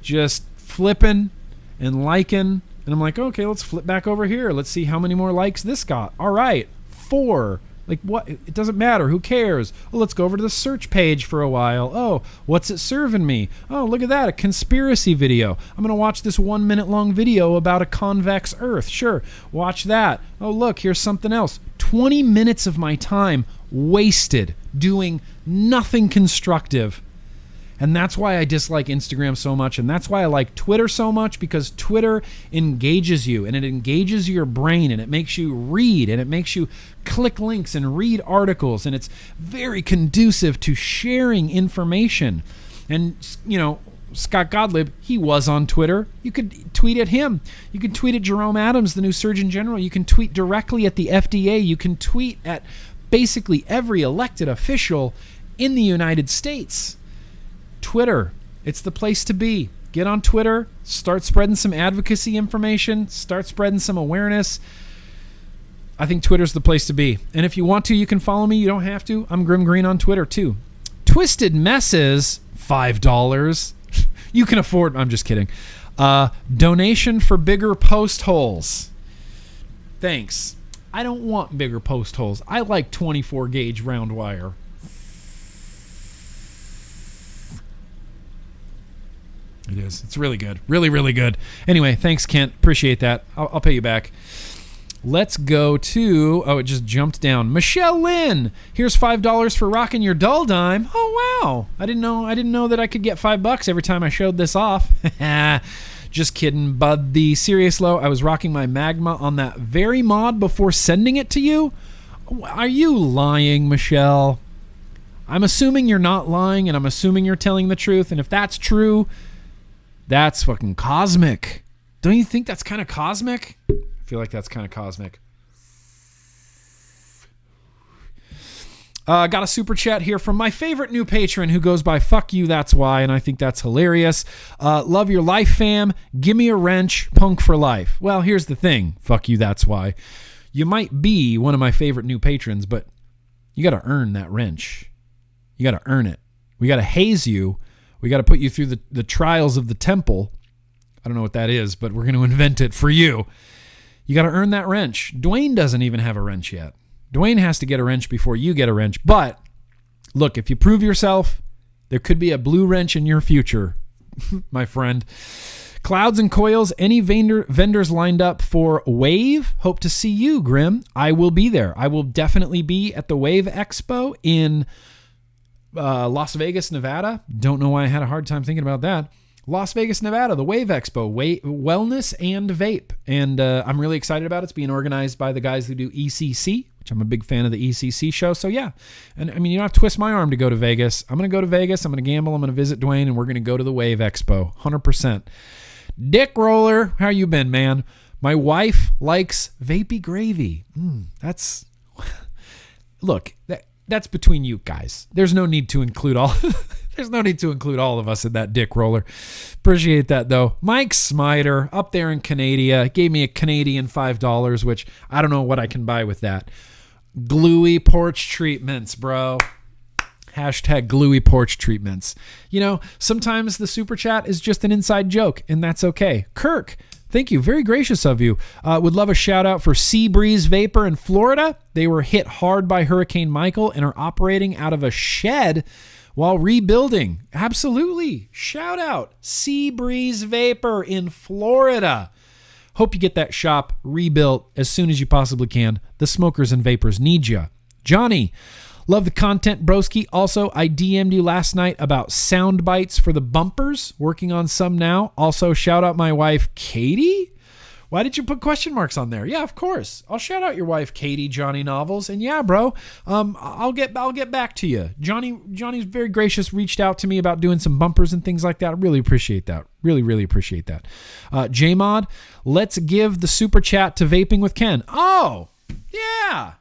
Just flipping and liking. And I'm like, okay, let's flip back over here. Let's see how many more likes this got. All right, 4. Like, what? It doesn't matter. Who cares? Well, let's go over to the search page for a while. Oh, what's it serving me? Oh, look at that, a conspiracy video. I'm going to watch this 1 minute long video about a convex Earth. Sure, watch that. Oh, look, here's something else. 20 minutes of my time wasted doing nothing constructive. And that's why I dislike Instagram so much, and that's why I like Twitter so much, because Twitter engages you, and it engages your brain, and it makes you read, and it makes you click links and read articles, and it's very conducive to sharing information. And, Scott Gottlieb, he was on Twitter. You could tweet at him. You could tweet at Jerome Adams, the new Surgeon General. You can tweet directly at the FDA. You can tweet at basically every elected official in the United States. Twitter, it's the place to be. Get on Twitter, start spreading some advocacy information, start spreading some awareness. I think Twitter's the place to be. And if you want to, you can follow me. You don't have to. I'm GrimmGreen on Twitter too. Twisted Messes, $5. You can afford, I'm just kidding. Donation for bigger post holes. Thanks. I don't want bigger post holes. I like 24 gauge round wire. It is. It's really good. Really, really good. Anyway, thanks, Kent. Appreciate that. I'll pay you back. Let's go to... Oh, it just jumped down. Michelle Lynn. Here's $5 for rocking your dull dime. Oh, wow. I didn't know that I could get $5 every time I showed this off. Just kidding, bud. The serious low. I was rocking my Magma on that very mod before sending it to you. Are you lying, Michelle? I'm assuming you're not lying, and I'm assuming you're telling the truth. And if that's true... That's fucking cosmic. Don't you think that's kind of cosmic? I feel like that's kind of cosmic. Got a super chat here from my favorite new patron who goes by Fuck You, That's Why, and I think that's hilarious. Love your life, fam. Give me a wrench. Punk for life. Well, here's the thing. Fuck You, That's Why. You might be one of my favorite new patrons, but you got to earn that wrench. You got to earn it. We got to haze you. We got to put you through the trials of the temple. I don't know what that is, but we're going to invent it for you. You got to earn that wrench. Dwayne doesn't even have a wrench yet. Dwayne has to get a wrench before you get a wrench. But look, if you prove yourself, there could be a blue wrench in your future, my friend. Clouds and Coils, any vendors lined up for Wave? Hope to see you, Grim. I will be there. I will definitely be at the Wave Expo in... Las Vegas, Nevada. Don't know why I had a hard time thinking about that. Las Vegas, Nevada, the Wave Expo, wellness and vape. And I'm really excited about it. It's being organized by the guys who do ECC, which I'm a big fan of the ECC show. So yeah, and I mean, you don't have to twist my arm to go to Vegas. I'm going to go to Vegas. I'm going to gamble. I'm going to visit Dwayne, and we're going to go to the Wave Expo. 100%. Dick Roller, how you been, man? My wife likes vapey gravy. That's... Look, that's between you guys. There's no need to include all of us in that Dick Roller. Appreciate that though. Mike Smider up there in Canada gave me a Canadian $5, which I don't know what I can buy with that. Gluey porch treatments, bro. Hashtag gluey porch treatments. Sometimes the super chat is just an inside joke, and that's okay. Kirk, thank you. Very gracious of you. Would love a shout out for Sea Breeze Vapor in Florida. They were hit hard by Hurricane Michael and are operating out of a shed while rebuilding. Absolutely. Shout out Sea Breeze Vapor in Florida. Hope you get that shop rebuilt as soon as you possibly can. The smokers and vapors need you. Johnny, Love the content, broski. Also, I DM'd you last night about sound bites for the bumpers. Working on some now. Also, shout out my wife, Katie. Why did you put question marks on there? Yeah, of course. I'll shout out your wife, Katie, Johnny Novels. And yeah, bro, I'll get back to you. Johnny's very gracious, reached out to me about doing some bumpers and things like that. I really appreciate that. Really appreciate that. Jmod, let's give the super chat to Vaping with Ken. Oh, yeah.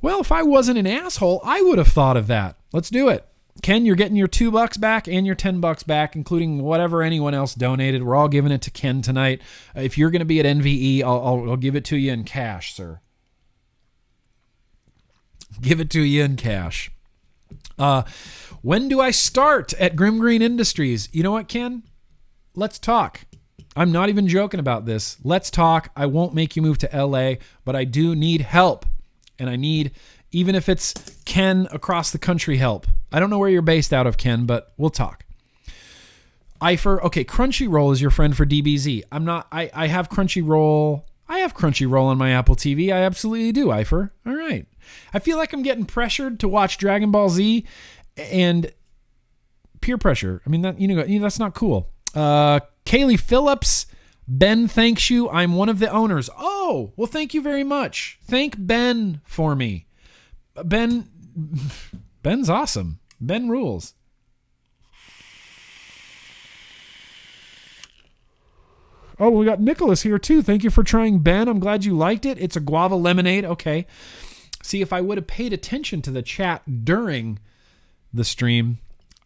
Well, if I wasn't an asshole, I would have thought of that. Let's do it. Ken, you're getting your $2 back and your $10 back, including whatever anyone else donated. We're all giving it to Ken tonight. If you're going to be at NVE, I'll give it to you in cash, sir. Give it to you in cash. When do I start at GrimmGreen Industries? You know what, Ken? Let's talk. I'm not even joking about this. Let's talk. I won't make you move to LA, but I do need help. And I need, even if it's Ken across the country, help. I don't know where you're based out of, Ken, but we'll talk. Ifer, okay, Crunchyroll is your friend for DBZ. I have Crunchyroll. I have Crunchyroll on my Apple TV. I absolutely do, Ifer. All right. I feel like I'm getting pressured to watch Dragon Ball Z and peer pressure. I mean, that's not cool. Kaylee Phillips, Ben thanks you. I'm one of the owners. Oh, well, thank you very much. Thank Ben for me. Ben's awesome. Ben rules. Oh, we got Nicholas here too. Thank you for trying, Ben. I'm glad you liked it. It's a guava lemonade. Okay. See, if I would have paid attention to the chat during the stream,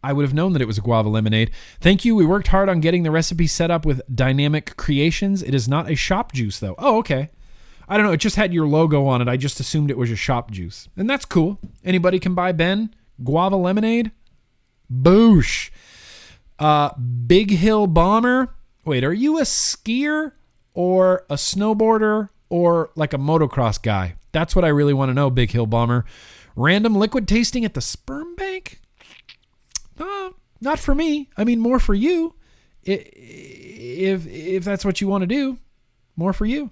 I would have known that it was a guava lemonade. Thank you. We worked hard on getting the recipe set up with Dynamic Creations. It is not a shop juice, though. Oh, okay. I don't know. It just had your logo on it. I just assumed it was a shop juice. And that's cool. Anybody can buy Ben guava lemonade. Boosh. Big Hill Bomber. Wait, are you a skier or a snowboarder or like a motocross guy? That's what I really want to know, Big Hill Bomber. Random liquid tasting at the sperm bank? Not for me. I mean, more for you. If that's what you want to do, more for you.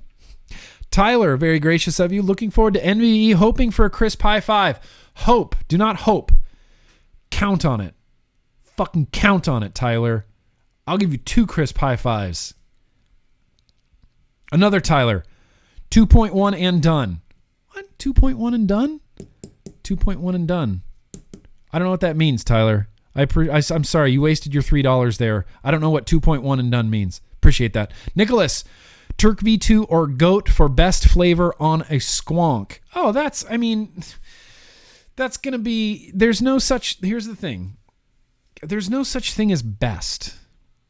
Tyler, very gracious of you. Looking forward to NVE, hoping for a crisp high five. Hope. Do not hope. Count on it. Fucking count on it, Tyler. I'll give you 2 crisp high fives. Another Tyler. 2.1 and done. What? 2.1 and done? 2.1 and done. I don't know what that means, Tyler. I'm sorry, you wasted your $3 there. I don't know what 2.1 and done means. Appreciate that. Nicholas, Turk V2 or Goat for best flavor on a squonk. Oh, that's going to be, here's the thing. There's no such thing as best.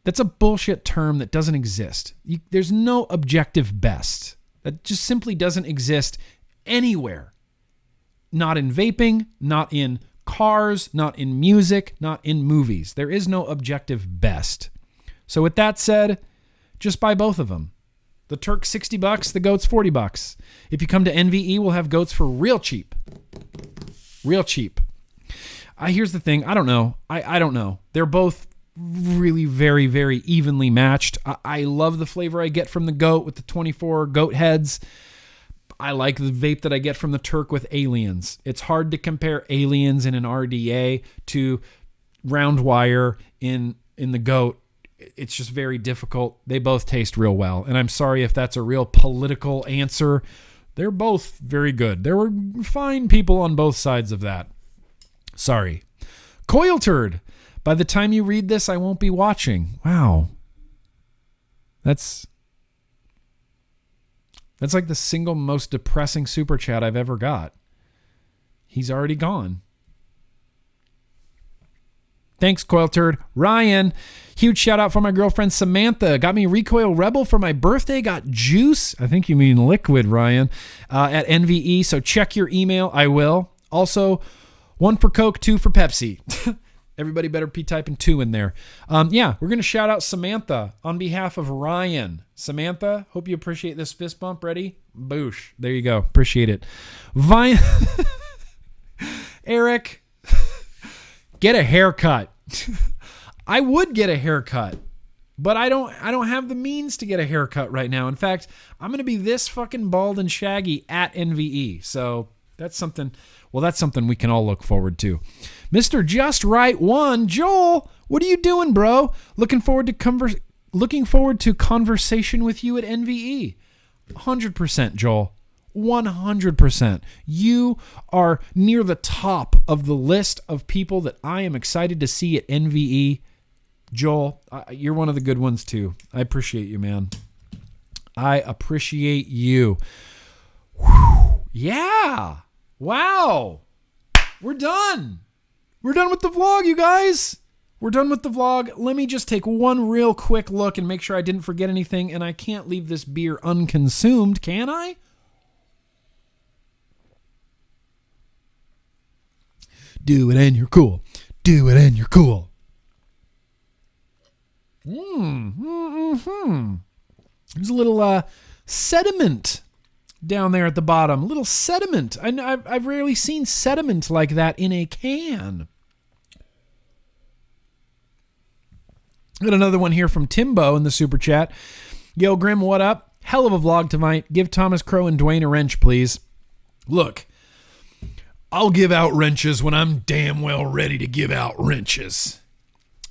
That's a bullshit term that doesn't exist. There's no objective best. That just simply doesn't exist anywhere. Not in vaping, not in cars, not in music, not in movies. There is no objective best. So with that said, just buy both of them. The Turk's $60, the Goat's $40. If you come to NVE, we'll have Goats for real cheap. Real cheap. Here's the thing. I don't know. I don't know. They're both really very, very evenly matched. I love the flavor I get from the Goat with the 24 goat heads. I like the vape that I get from the Turk with Aliens. It's hard to compare Aliens in an RDA to round wire in the Goat. It's just very difficult. They both taste real well. And I'm sorry if that's a real political answer. They're both very good. There were fine people on both sides of that. Sorry. Coil Turd. By the time you read this, I won't be watching. Wow. That's like the single most depressing super chat I've ever got. He's already gone. Thanks, Coil Turd. Ryan, huge shout out for my girlfriend Samantha. Got me Recoil Rebel for my birthday. Got juice. I think you mean liquid, Ryan, at NVE. So check your email. I will. Also, 1 for Coke, 2 for Pepsi. Everybody better be typing 2 in there. Yeah, we're going to shout out Samantha on behalf of Ryan. Samantha, hope you appreciate this fist bump. Ready? Boosh. There you go. Appreciate it. Eric, get a haircut. I would get a haircut, but I don't have the means to get a haircut right now. In fact, I'm going to be this fucking bald and shaggy at NVE. So That's something we can all look forward to. Mr. Just Right One, Joel, what are you doing, bro? Looking forward to conversation with you at NVE. 100%, Joel. 100%. You are near the top of the list of people that I am excited to see at NVE. Joel, you're one of the good ones too. I appreciate you, man. I appreciate you. Whew. Yeah. Wow. We're done. We're done with the vlog, you guys. We're done with the vlog. Let me just take one real quick look and make sure I didn't forget anything. And I can't leave this beer unconsumed, can I? Do it and you're cool. Do it and you're cool. There's a little sediment down there at the bottom. A little sediment. I've rarely seen sediment like that in a can. Got another one here from Timbo in the super chat. Yo, Grim, what up? Hell of a vlog tonight. Give Thomas Crow and Dwayne a wrench, please. Look, I'll give out wrenches when I'm damn well ready to give out wrenches.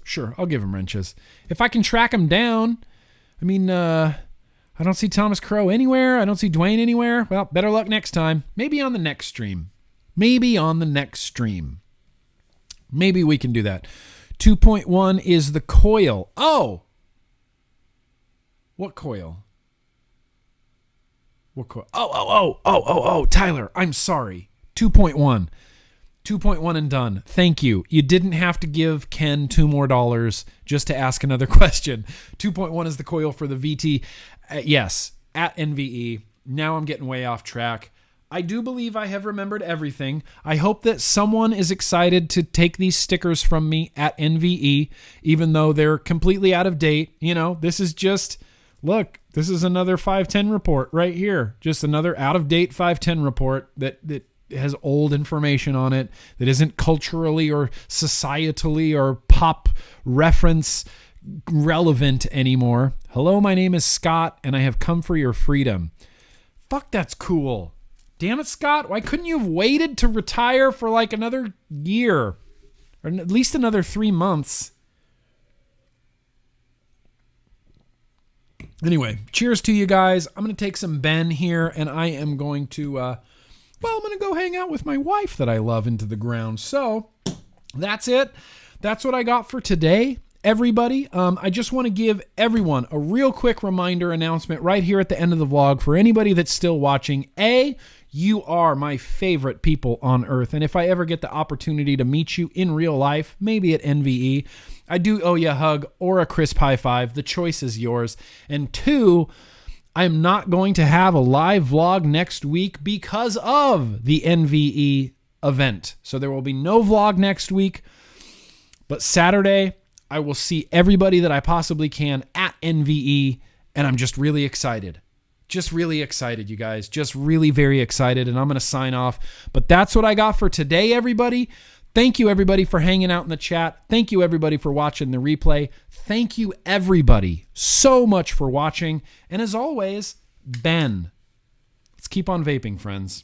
Sure, I'll give him wrenches. If I can track him down. I mean, I don't see Thomas Crow anywhere. I don't see Dwayne anywhere. Well, better luck next time. Maybe on the next stream. Maybe we can do that. 2.1 is the coil. Oh! What coil? Oh, Tyler, I'm sorry. 2.1 and done. Thank you. You didn't have to give Ken $2 more just to ask another question. 2.1 is the coil for the VT. Yes, at NVE. Now I'm getting way off track. I do believe I have remembered everything. I hope that someone is excited to take these stickers from me at NVE, even though they're completely out of date. You know, this is just, look, this is another 510 report right here. Just another out-of-date 510 report that has old information on it, that isn't culturally or societally or pop reference relevant anymore. Hello, my name is Scott, and I have come for your freedom. Fuck, that's cool. Damn it, Scott. Why couldn't you have waited to retire for like another year? Or at least another 3 months. Anyway, cheers to you guys. I'm going to take some Ben here, and I am going to, I'm going to go hang out with my wife that I love into the ground. So, that's it. That's what I got for today, everybody. I just want to give everyone a real quick reminder announcement right here at the end of the vlog for anybody that's still watching. You are my favorite people on earth. And if I ever get the opportunity to meet you in real life, maybe at NVE, I do owe you a hug or a crisp high five. The choice is yours. And 2, I'm not going to have a live vlog next week because of the NVE event. So there will be no vlog next week. But Saturday, I will see everybody that I possibly can at NVE. And I'm just really excited. Just really excited, you guys. Just really very excited, and I'm going to sign off. But that's what I got for today, everybody. Thank you, everybody, for hanging out in the chat. Thank you, everybody, for watching the replay. Thank you, everybody, so much for watching. And as always, Ben. Let's keep on vaping, friends.